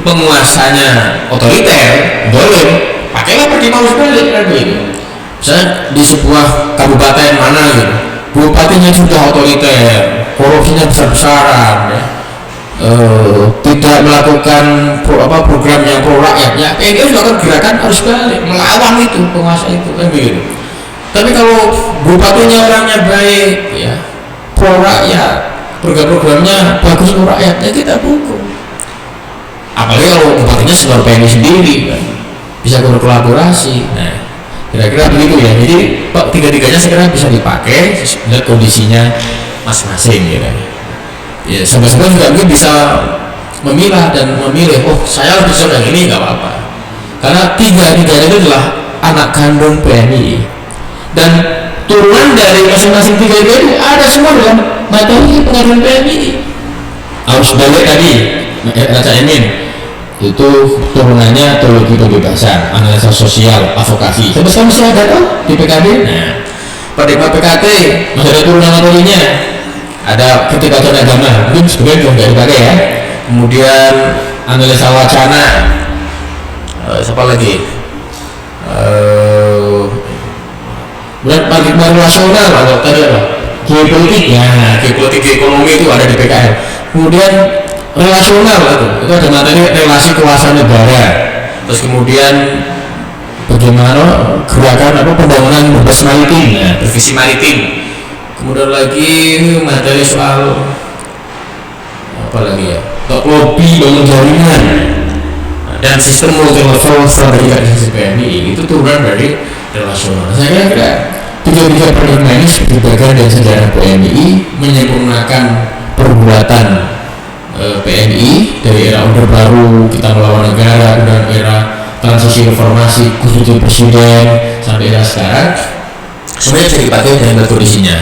penguasanya otoriter, boleh pakailah paradigma arus balik kan begitu. Misalnya di sebuah kabupaten mana gitu, bupatinya sudah otoriter, korupsinya besar-besaran, ya. Tidak melakukan program yang pro rakyat, ya PNI juga akan gerakan arus balik melawan itu penguasa itu kan begitu. Tapi kalau bupatinya orangnya baik, ya pro rakyat, program-programnya bagus pro rakyat, ya kita dukung. Apalagi kalau bupatinya seluruh PNI sendiri kan, bisa berkolaborasi. Nah, kira-kira begitu ya. Jadi tiga-tiganya sekarang bisa dipakai lihat kondisinya masing-masing gitu. Ya sampai-sampai juga mungkin bisa memilah dan memilih, oh saya harus bisa yang ini, nggak apa-apa. Karena tiga-tiganya itu adalah anak kandung PNI dan turunan dari masing-masing tiga itu ada semua dalam materi pengadilan PNI. Harus balik tadi Caimin itu turunannya teologi kebebasan, analisa sosial, advokasi. Sampai sekarang masih ada tuh di PKB. Nah, paradigma PKT masih ada turunan materinya. Ada ketidakadilan agama, mungkin sebenarnya nggak dipakai ya. Kemudian analisa wacana, siapa lagi? Kemudian paradigma relasional, atau tadi apa? Geopolitik, ya geopolitik ekonomi itu ada di PKL. Kemudian relasional itu ada materi relasi kekuasaan negara. Terus kemudian bagaimana gerakan pembangunan berbasis maritim, ya, bervisi maritim. Kemudian lagi materi soal apa lagi ya, lobby bangun jaringan dan sistem multi-level strategi organisasi PMI itu turunan dari relasional. Saya kira tiga-tiga paradigma ini sebagai bagian dari sejarah PMI menyempurnakan perbuatan PNI dari era Orde Baru, kita melawan negara, dan era transisi reformasi khususnya presiden sampai era sekarang sebenarnya bisa dipakai dengan kondisinya.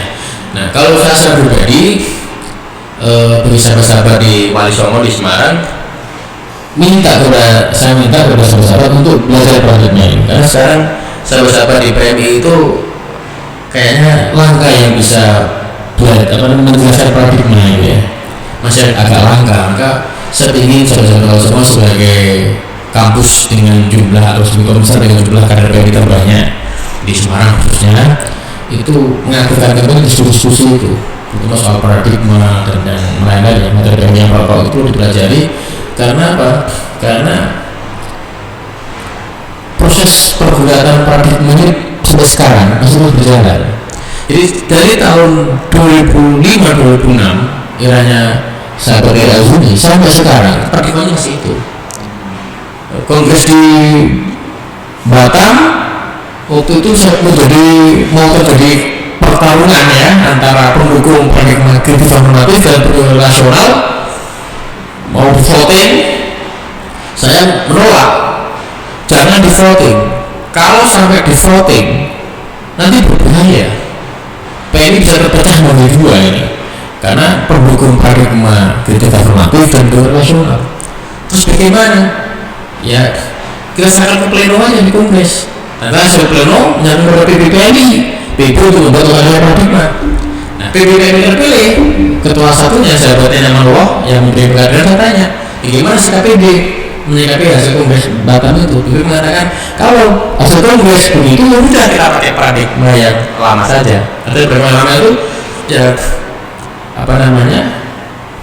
Nah, kalau saya secara pribadi bagi sahabat-sahabat di Wali Songo di Semarang, saya minta kepada sahabat-sahabat untuk belajar paradigma ini, karena sekarang sahabat-sahabat di PMI itu kayaknya langka yang bisa belajar menjelaskan paradigma ini ya. Masih agak langka, maka saya ingin saudara-saudara semua sebagai kampus dengan jumlah atau sebagai besar dengan jumlah kader PMI terbanyak di Semarang khususnya, itu mengadakan kembali diskusi itu, terutama soal paradigma dan yang lain-lain, materi PMI yang pokok itu dipelajari. Karena apa? Karena proses pergulatan paradigma ini sampai sekarang masih terus berjalan. Jadi dari tahun 2005-2006 eranya sahabat era Zuni sampai sekarang paradigmanya masih itu. Kongres di Batam waktu itu mau terjadi pertarungan ya antara pendukung paradigma kritis normatif dan pendukung rasional, mau voting. Saya menolak, jangan di voting. Kalau sampai di voting nanti berbahaya, PNI bisa terpecah menjadi dua ini, karena pendukung paradigma kritis normatif dan pendukung rasional. Terus bagaimana? Ya kita serahkan ke pleno aja di kongres. Nanti hasil pleno menyatakan kepada PBPNI, PB untuk membuat paradigma. Nah, PBPNI terpilih, ketua satunya sahabatnya nama Allah yang memberi pengadilan, saya tanya, bagaimana sikap PB menyikapi hasil kongres Batam itu? PB mengatakan kalau hasil kongres begitu, ya udah kita pakai paradigma yang lama saja. Artinya paradigma lama itu ya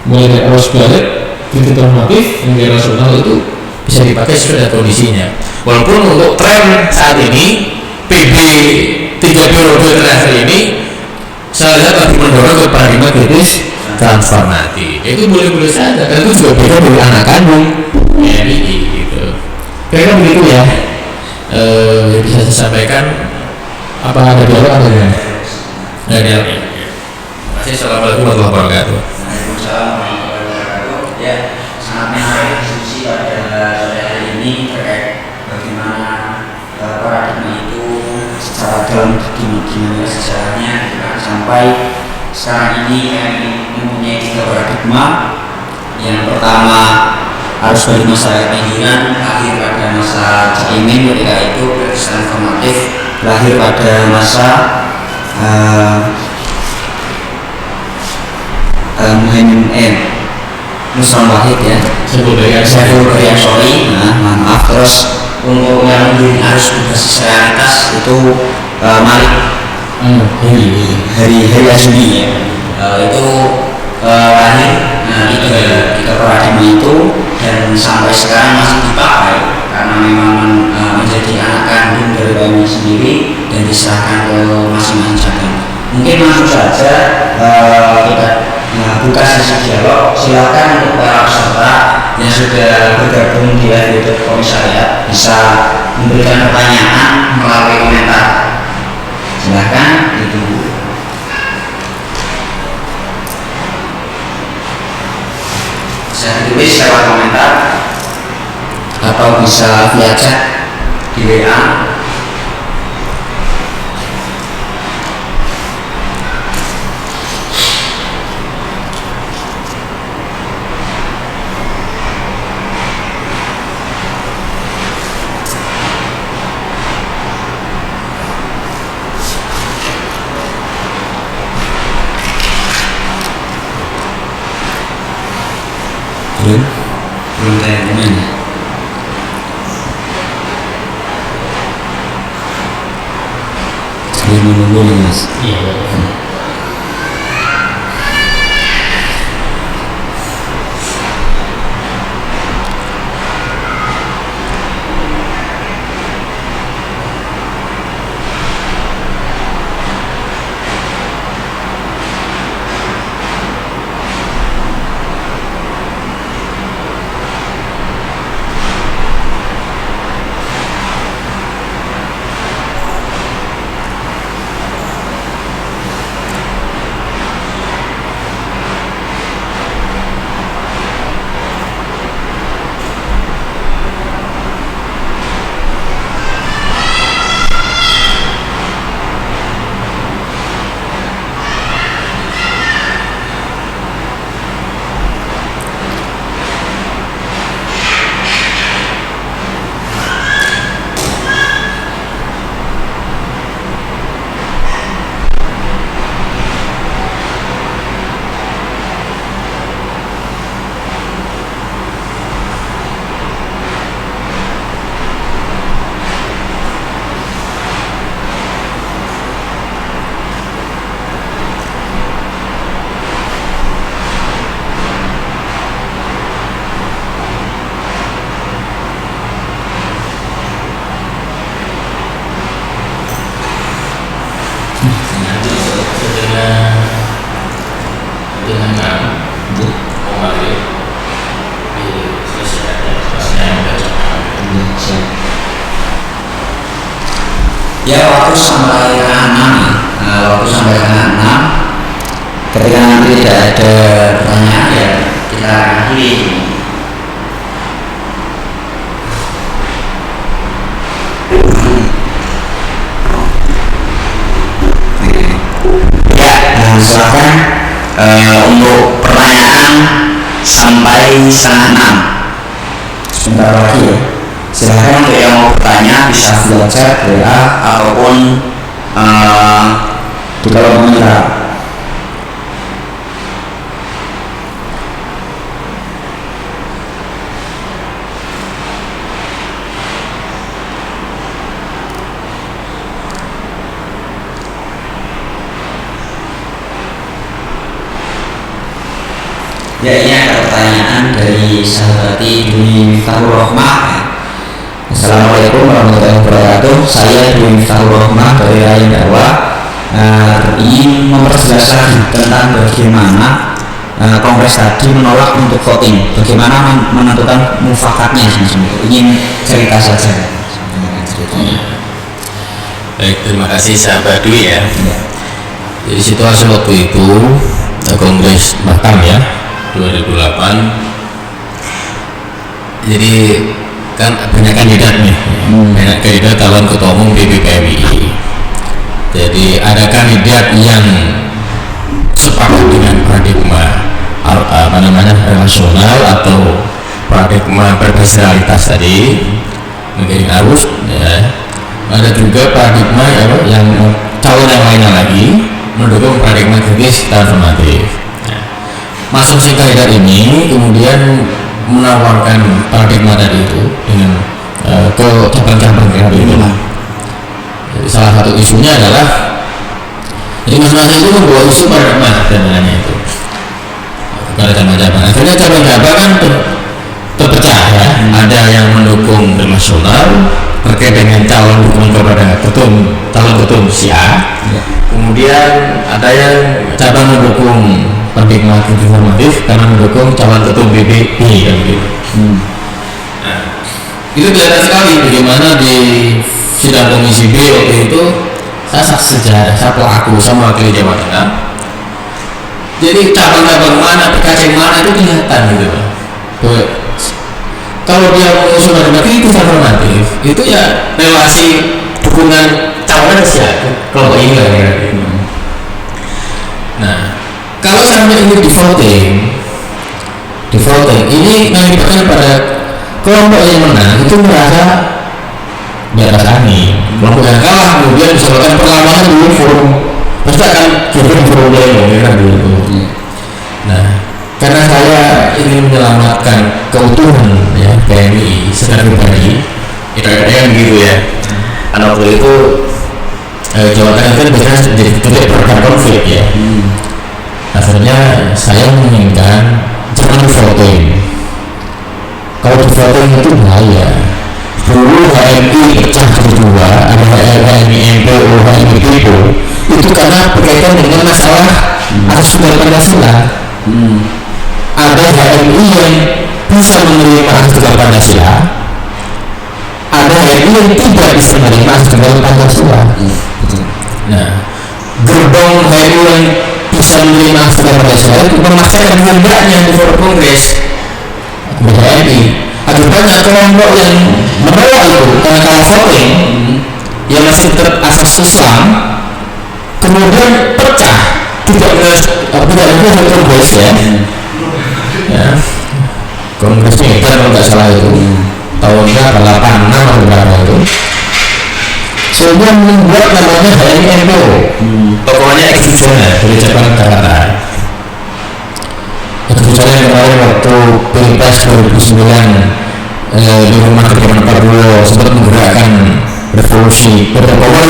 mulai dari arus balik, kritis normatif, yang rasional itu bisa dipakai sesuai dengan kondisinya. Walaupun untuk tren saat ini PB 3 periode terakhir ini saya lihat lebih mendorong ke paradigma kritis transformatif. Itu boleh-boleh saja, karena itu juga beda dari anak kandung PMI gitu. Kira-kira begitu ya. Bisa saya sampaikan. Apa ada dialog atau tidak? Ada dialog. Terima kasih. Assalamualaikum warahmatullahi wabarakatuh. sampai sekarang ini PMI mempunyai 3 paradigma. Yang pertama, arus balik masyarakat pinggiran akhir pada masa Caimin ketika itu periksaan formatif, berakhir pada masa Nusron Wahid ya, Saiful Baryasori. Maaf. Terus untuk yang menjadi arus berbasis realitas itu Malik Hari Azumi ya, itu lahir tiga paradigma itu dan sampai sekarang masih dipakai karena memang menjadi anak kandung dari PMI sendiri dan diserahkan ke masing-masing cabang. Mungkin langsung saja kita buka sesi dialog. Silakan untuk para peserta yang sudah bergabung di live komisariat bisa memberikan pertanyaan melalui komentar. Silakan ditunggu. Bisa ditulis lewat komentar atau bisa via chat di WA. Belum tanya komen ya. Saya menunggu nih mas. Iya. Ya, waktu sampai tengah 6 ketika nanti tidak ada pertanyaan ya kita akhiri. Ya, silakan untuk pertanyaan sampai setengah 6 sebentar lagi ya. Silahkan untuk yang mau bertanya bisa via chat, WA ataupun di kolom komentar. Ya, ini ada pertanyaan dari sahabati Dwi Miftahul Rohmah. Assalamualaikum warahmatullahi wabarakatuh. Saya Dwi Miftahul Rohmah dari Rayon Dakwah ingin memperjelas lagi tentang bagaimana Kongres tadi menolak untuk voting. Bagaimana menentukan mufakatnya? Ingin cerita saja. Baik, terima kasih sahabat Dwi ya. Jadi situasi waktu itu Kongres Batam ya 2008. Jadi kan banyak kandidat nih, banyak kandidat calon ketua umum PBPMI. Jadi ada kandidat yang sepakat dengan paradigma relasional atau paradigma berbasis realitas tadi menjadi arus ya. Ada juga paradigma yang calon yang lainnya lagi mendukung paradigma kritis transformatif. Masuk si kaidah ini kemudian menawarkan paradigma tadi itu dengan ke cabang-cabang itu lah. Salah satu isunya adalah jadi masing-masing itu membawa isu paradigma sebenarnya itu. Kalau cabang-cabang, akhirnya cabang-cabang kan terpecah ya. Ada yang mendukung relasional terkait dengan calon ketum si A. Kemudian ada yang cabang mendukung paradigma transformatif karena mendukung calon ketum BBI kan gitu. Nah, itu kelihatan sekali bagaimana di sidang komisi B waktu itu saya saksi sejarah, saya pelaku sama wakil Jawa Tengah. Jadi cabang-cabang mana, PKC mana itu kelihatan gitu. Kalau dia mengusung paradigma itu transformatif, itu ya relasi dukungan calon siapa kelompok ini lah gitu. Nah, kalau sampai ini di voting ini mengakibatkan pada kelompok yang menang itu merasa di atas angin, kelompok yang kalah kemudian misalkan perlawanan dulu forum pasti akan jadi problem ya dulu. Nah, karena saya ingin menyelamatkan keutuhan ya PMI secara pribadi, itu gitu ya. Karena waktu itu Jawa Tengah kan biasanya jadi titik konflik ya. Akhirnya saya menginginkan jangan voting. Kalau di voting itu bahaya. Dulu HMI pecah kedua, ada HMI MPO, HMI PIPO, itu karena berkaitan dengan masalah asas Pancasila. Ada HMI yang bisa menerima asas Pancasila, ada HMI yang tidak bisa menerima asas Pancasila. Nah, gerbong HMI yang bisa menerima asas Pancasila itu memaksakan hendaknya di forum kongres HMI. Ada banyak kelompok yang menolak itu karena kalah voting yang masih tetap asas Islam, kemudian pecah, tidak ada kongres ya. Kongresnya itu kalau nggak salah itu tahunnya 86 atau berapa itu, sehingga membuat namanya HMI-MPO, tokohnya Exusiona dari Jepang Jakarta. Keputusannya kemarin waktu Pilpres 2009 di rumah Kediaman Prabowo sempat menggerakkan revolusi berpower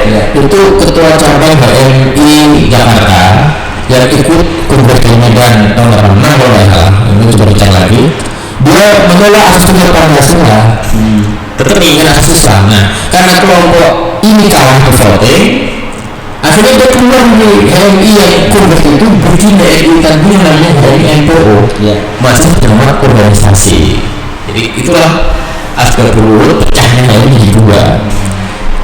ya. Itu ketua cabang HMI Jakarta yang ikut kongres di Medan tahun 86 kalau nggak salah, ini coba dicek lagi. Dia menolak asas Pancasila, tetap ingin asas Islam. Nah, karena kelompok ini kalah di voting, akhirnya dia keluar di HMI yang kongres itu berpindah tadi yang namanya HMI MPO masih bernama organisasi. Jadi itulah aspek dulu pecahnya HMI di dua.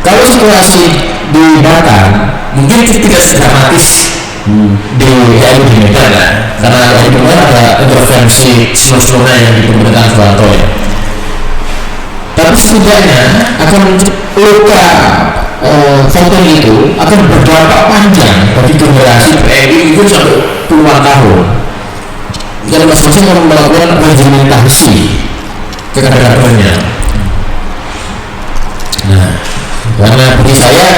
Kalau situasi di Batam mungkin tidak sedramatis di HMI di Medan ya, karena HMI ada intervensi slow-slownya yang di pemerintahan Soeharto ya. Tapi setidaknya akan luka voting itu akan berdampak panjang bagi generasi PMI itu sampai puluhan tahun. Jadi masing-masing akan melakukan regimentasi ke kader-kadernya. Nah, karena bagi saya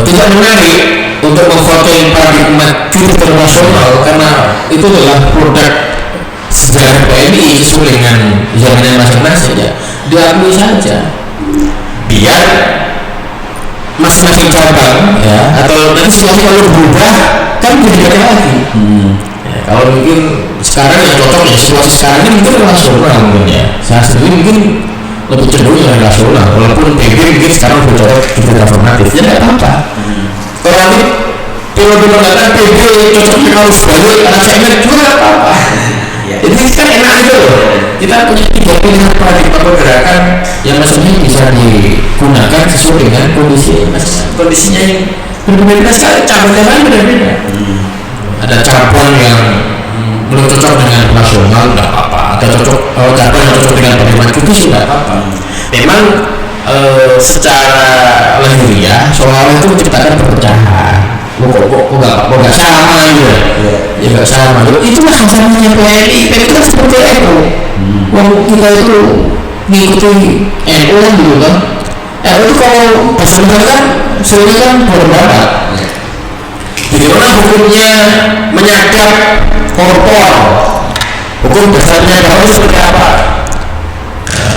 tidak menarik untuk memvoting paradigma kritis internasional karena itu adalah produk sejarah PMI sesuai dengan zamannya masing-masing ya. Diakui saja. Biar masing-masing cabang ya, atau nanti situasi kalau berubah kan berbeda lagi. Ya, kalau mungkin sekarang yang cocok ya situasi sekarang ini mungkin relasional mungkin ya. Saya sendiri mungkin lebih cenderung yang relasional, walaupun PB mungkin sekarang sudah cocok juga transformatif. Ya nggak apa-apa. Kalau nanti kalau mengatakan PB cocok kalau sebagai anak cemen juga nggak apa-apa. Jadi kan enak gitu loh. Kita punya 3 pilihan paradigma pergerakan yang maksudnya bisa digunakan sesuai dengan kondisinya yang berbeda sekali, cabang-cabang berbeda. Ada cabang yang belum cocok dengan nasional nggak apa-apa, ada cabang yang cocok dengan paradigma kritis nggak apa-apa. Memang secara lahiriah soal itu menciptakan perpecahan. Kok nggak sama ya nggak sama. Itu lah hasanahnya PNI. PNI kan seperti itu. Kita itu mengikuti NU kan dulu kan. NU itu kalau bersama kan sebenarnya kan berpendapat. Bagaimana hukumnya menyadap korpor? Hukum dasarnya kalau itu seperti apa?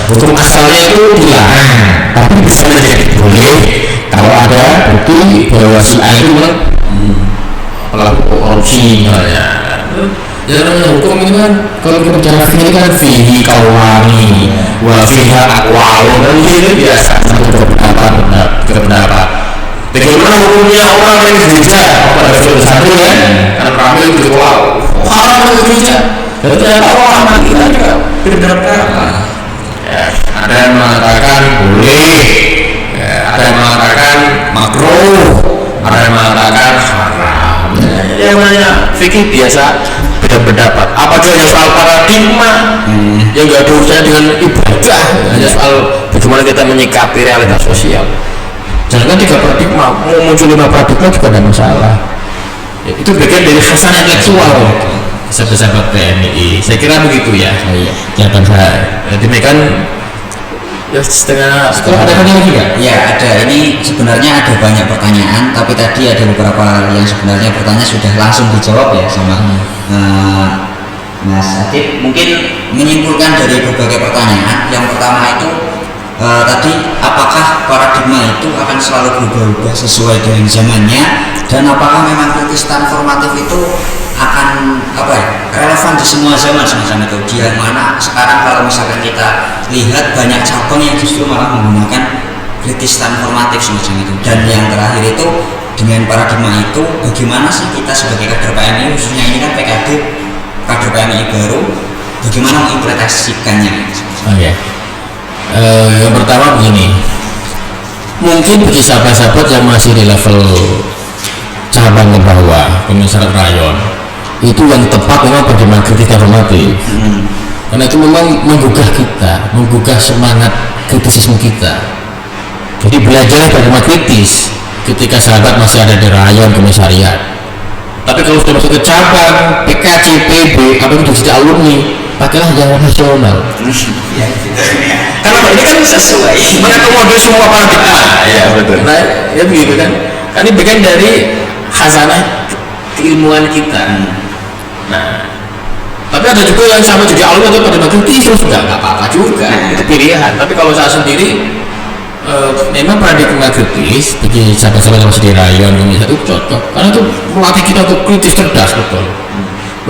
Hukum asalnya itu dilarang, tapi bisa menjadi boleh kalau ada bukti bahwa si A itu pelaku korupsi misalnya. Jalannya hukum itu kan kalau kita bicara ini kan fihi kaulani wa fiha aqwalu, dan itu biasa satu pendapat. Bagaimana hukumnya orang yang gereja pada satu ya, karena ramai itu orang yang gereja, dan ternyata orang mati kita juga berpendapat. Ya, ada yang mengatakan boleh, ya, ada yang mengatakan makruh, ada yang mengatakan haram. Yang namanya fikih biasa beda pendapat. Apa saja soal paradigma yang nggak ada urusannya dengan ibadah, hanya soal bagaimana kita menyikapi realitas sosial. Jangan kan 3 paradigma, mau muncul 5 paradigma juga ada masalah. Ya, itu bagian dari khasanah intelektual. Sahabat-sahabat PMI, saya kira begitu ya. Jangan saya. Jadi kan ya setengah. Ada pertanyaan juga? Ya ada. Ini sebenarnya ada banyak pertanyaan, tapi tadi ada beberapa yang sebenarnya bertanya sudah langsung dijawab ya sama Mas Adib. Mungkin menyimpulkan dari berbagai pertanyaan. Yang pertama itu tadi apakah paradigma itu akan selalu berubah-ubah sesuai dengan zamannya, dan apakah memang kritis transformatif itu akan relevan di semua zaman semacam itu, di mana sekarang kalau misalkan kita lihat banyak cabang yang justru malah menggunakan kritis transformatif semacam itu. Dan yang terakhir itu dengan paradigma itu bagaimana sih kita sebagai kader PMI, khususnya ini kan PKB kader PMI baru, bagaimana menginterpretasikannya? Yang pertama begini, mungkin bagi sahabat-sahabat yang masih di level cabang ke bawah, komisaris rayon, itu yang tepat memang bagaimana kritis transformatif. Karena itu memang menggugah kita, menggugah semangat kritisisme kita. Jadi belajar bagaimana kritis ketika sahabat masih ada di rayon komisariat. Tapi kalau sudah masuk ke cabang, PKC, PB, apa itu jadi alumni, pakailah yang nasional. Karena ini kan sesuai mengakomodir semua paradigma. Ya betul. Nah, ya begitu kan. Ini bagian dari khazanah keilmuan kita. Nah, tapi ada juga yang sama jadi alumni atau pada kritis terus nggak apa-apa juga. Itu pilihan. Tapi kalau saya sendiri memang paradigma kritis bagi sahabat-sahabat yang masih di rayon itu cocok, karena itu melatih kita untuk kritis cerdas, betul.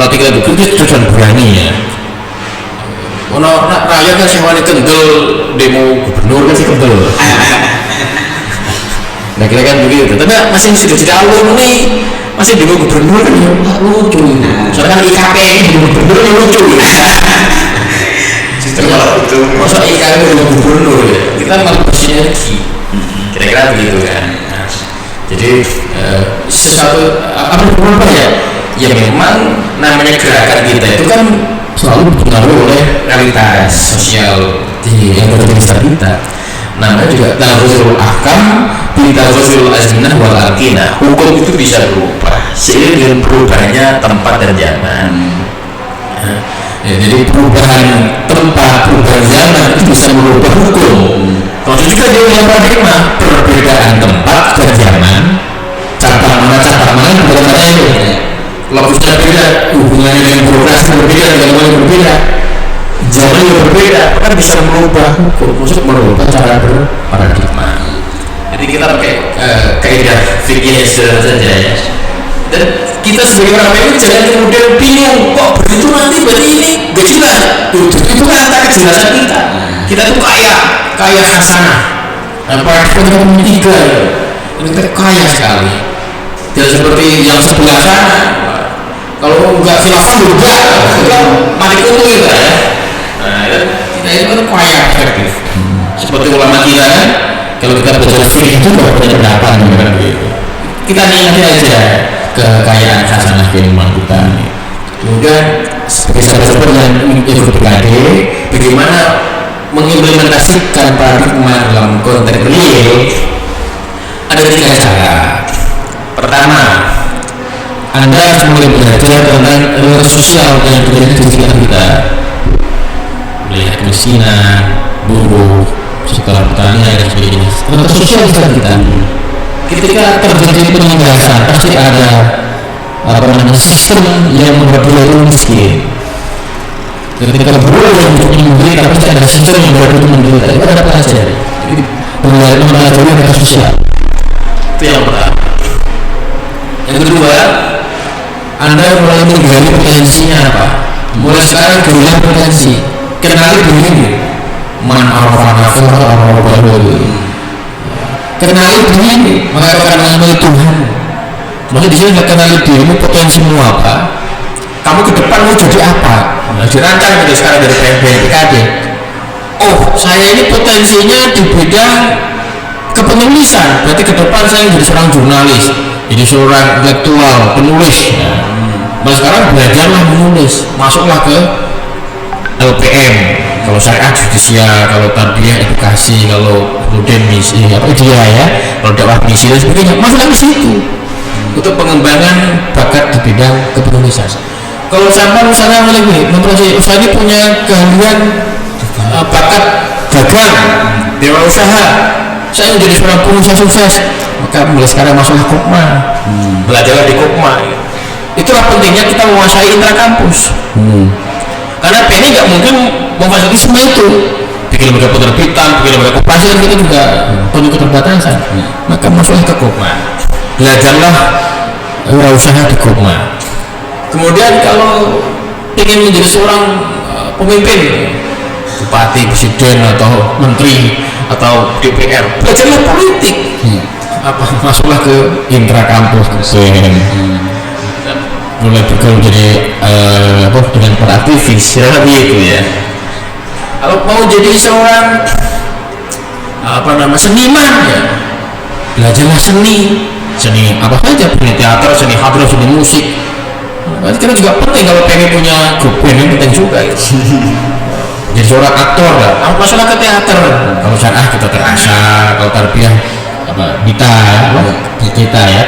Melatih kita untuk kritis cerdas dan berani ya. Rakyat kan semuanya kendel, demo gubernur kan sih kendel. Nah kira kan begitu. Tapi masih sudah tidak alumni, masih demo gubernur kan ya lucu. Soalnya kan IKP demo gubernur yang lucu. Masa IKP demo gubernur ya? Kita malah bersinergi. Kira-kira begitu kan. Jadi sesuatu apa ya? Ya memang namanya gerakan kita itu kan selalu dipengaruhi oleh realitas sosial yang terjadi di sekitar kita. Namanya juga tafsirul ahkam, tafsirul azminah wal alqinah. Hukum itu bisa berubah seiring dengan perubahannya tempat dan zaman. Ya, jadi perubahan tempat, perubahan zaman itu bisa merubah hukum. Kalau juga dia punya paradigma perbedaan tempat dan zaman, cabang mana berbeda itu. Lokusnya beda, hubungannya dengan birokrasi berbeda, dengan yang berbeda, zaman yang berbeda, kan bisa merubah hukum, maksud merubah cara berparadigma. Jadi kita pakai kaidah fikih yang sederhana saja ya. Dan kita sebagai orang ini jangan kemudian bingung, kok begitu nanti berarti ini gak jelas. Itu kan kata kejelasan kita. Kita tuh kaya khasanah. Paradigma kita 3 ini kita kaya sekali. Tidak seperti yang sebelah sana. Kalau enggak khilafah juga, mati kutu kita ya. Nah, kita itu kan kaya efektif. Seperti ulama kita kan, kalau kita belajar fikih itu nggak punya pendapat gitu. Kita nikmati aja kekayaan khasanah keilmuan kita. Kemudian sebagai sahabat yang ikut PKD, bagaimana mengimplementasikan paradigma dalam konteks real? Ada 3 cara. Pertama, Anda harus mulai belajar tentang realitas sosial yang terjadi di sekitar kita, melihat kemiskinan, buruh, sektor pertanian dan sebagainya. Realitas sosial di sekitar kita. Ketika terjadi penindasan, pasti ada sistem yang membuat dia itu miskin. Ketika buruh yang menderita, pasti ada sistem yang membuat dia menderita. Itu ada pelajari. Jadi mempelajari realitas sosial. Itu yang pertama. Yang kedua, Anda mulai menggali potensinya apa? Mulai sekarang gali potensi. Kenali diri ini. Man arafana arafana. Kenali diri ini, maka akan mengenali Tuhan. Maksudnya di sini kenali dirimu, potensimu apa? Kamu ke depan mau jadi apa? Nah, dirancang gitu sekarang dari PKD. Oh, saya ini potensinya di bidang kepenulisan. Berarti ke depan saya jadi seorang jurnalis, jadi seorang intelektual, penulis. Nah, sekarang belajarlah menulis, masuklah ke LPM. Kalau syariah judisial, kalau tarbiyah edukasi, kalau kemudian misi apa dia ya, kalau dakwah misi dan sebagainya, masuklah ke situ untuk pengembangan bakat di bidang kepenulisan. Kalau sampai misalnya mempelajari usaha ini punya keahlian bakat dagang, dewa usaha, saya menjadi seorang pengusaha sukses, maka mulai sekarang masuklah Kopma, belajarlah di Kopma. Itulah pentingnya kita menguasai intrakampus. Karena PNI nggak mungkin memfasilitasi semua itu. Bikin lembaga penerbitan, bikin lembaga koperasi, kan kita juga punya keterbatasan. Maka masuklah ke Kopma, belajarlah usaha di Kopma. Kemudian kalau ingin menjadi seorang pemimpin, bupati, presiden atau menteri atau DPR, belajarlah politik. Masuklah ke intrakampus, mulai bergaul jadi dengan para aktivis, itu ya. Kalau mau jadi seorang seniman ya, belajarlah seni apa saja, seni teater, seni hadroh, seni musik. Karena juga penting kalau pengen punya grup band, ini penting juga ya. Jadi seorang aktor ya, masuklah ke teater. Kalau syariah kita terasa, kalau tarbiyah Bita ya,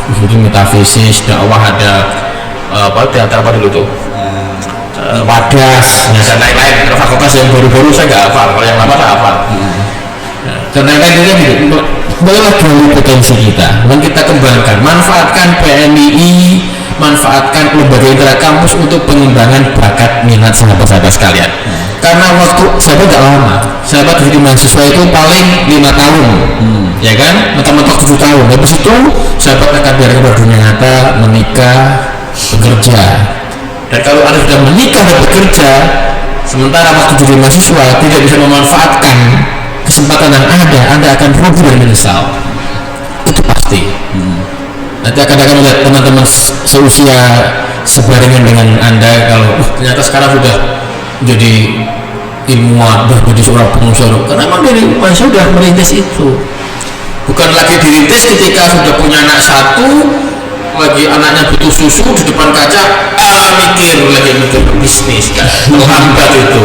usul metafisis, dakwah ada teater apa dulu tuh, wadas dan lain-lain. Fakultas yang baru-baru saya nggak hafal, kalau yang lama saya hafal. Dan lain-lain gitu. Bolehlah gali potensi kita, dan kita kembangkan, manfaatkan PMII, manfaatkan lembaga intrakampus untuk pengembangan bakat minat sahabat-sahabat sekalian. Karena waktu sahabat gak lama, sahabat jadi mahasiswa itu paling 5 tahun, ya kan? Mentok-mentok 7 tahun. Habis itu sahabat akan dari dunia nyata, menikah, bekerja. Dan kalau Anda sudah menikah dan bekerja, sementara waktu jadi mahasiswa tidak bisa memanfaatkan kesempatan yang ada, Anda akan rugi dan menyesal. Itu pasti. Nanti akan melihat teman-teman seusia sebarengan dengan Anda, kalau ternyata sekarang sudah menjadi ilmuwan, sudah menjadi seorang pengusaha. Karena memang dari mahasiswa sudah merintis itu. Bukan lagi dirintis ketika sudah punya anak satu, lagi anaknya butuh susu di depan kaca, mikir bisnis kan, terlambat itu.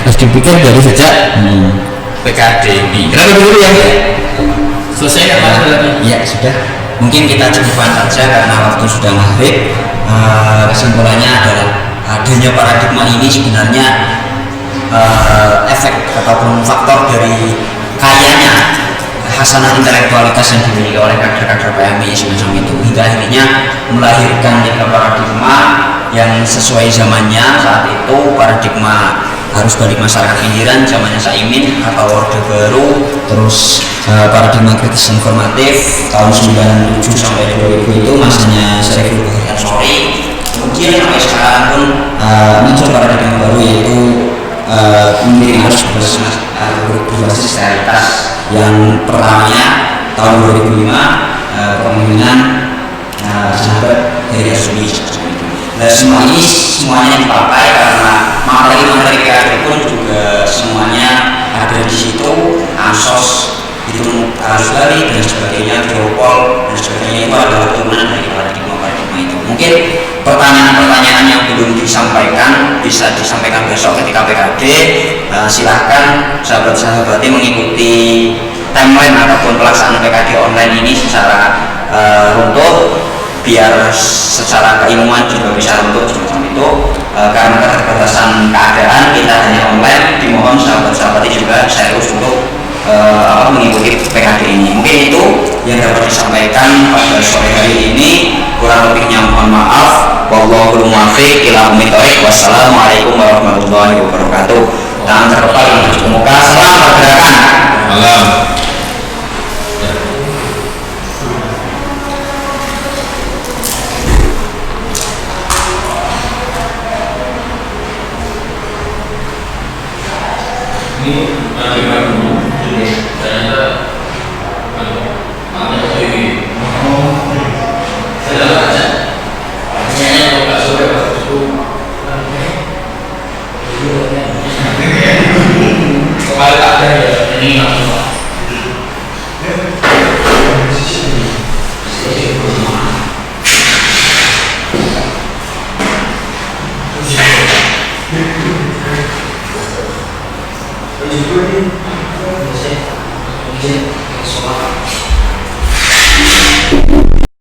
Harus dipikir dari sejak PKD ini. Kenapa dulu ya? Selesai apa? Ya sudah. Mungkin kita cukupkan saja karena waktu sudah maghrib. Kesimpulannya adalah adanya paradigma ini sebenarnya efek ataupun faktor dari kayanya hasanah intelektualitas yang dimiliki oleh kader-kader PMI semacam itu, hingga akhirnya melahirkan 3 paradigma yang sesuai zamannya saat itu. Paradigma harus balik masyarakat pinggiran zamannya Saimin atau Orde Baru, terus paradigma kritis informatif tahun 97 sampai 2000 itu masanya Saiful Bahri Ansori. Kemudian sampai sekarang pun muncul paradigma baru, yaitu pemimpin harus berbasis realitas. Yang pertamanya tahun 2005 kepemimpinan sahabat Heri Asumi. Dan semuanya dipakai karena materi-materi PKD pun juga semuanya ada di situ. Ansos itu harus balik dan sebagainya, Geopol dan sebagainya, itu adalah turunan dari paradigma itu. Mungkin pertanyaan-pertanyaan yang belum disampaikan bisa disampaikan besok ketika PKD. Silahkan sahabat-sahabatnya mengikuti timeline ataupun pelaksanaan PKD online ini secara runtuh. biar secara keilmuan juga bisa runtuh semacam itu. Karena keterbatasan keadaan kita hanya online, dimohon sahabat-sahabat juga serius untuk mengikuti PKD ini. Mungkin itu yang dapat disampaikan pada sore hari ini, kurang lebihnya mohon maaf. Wallahul muwaffiq ila aqwamit thoriq. Wassalamualaikum warahmatullahi wabarakatuh. Tangan terkepal menuju muka, salam pergerakan. Malam. Ini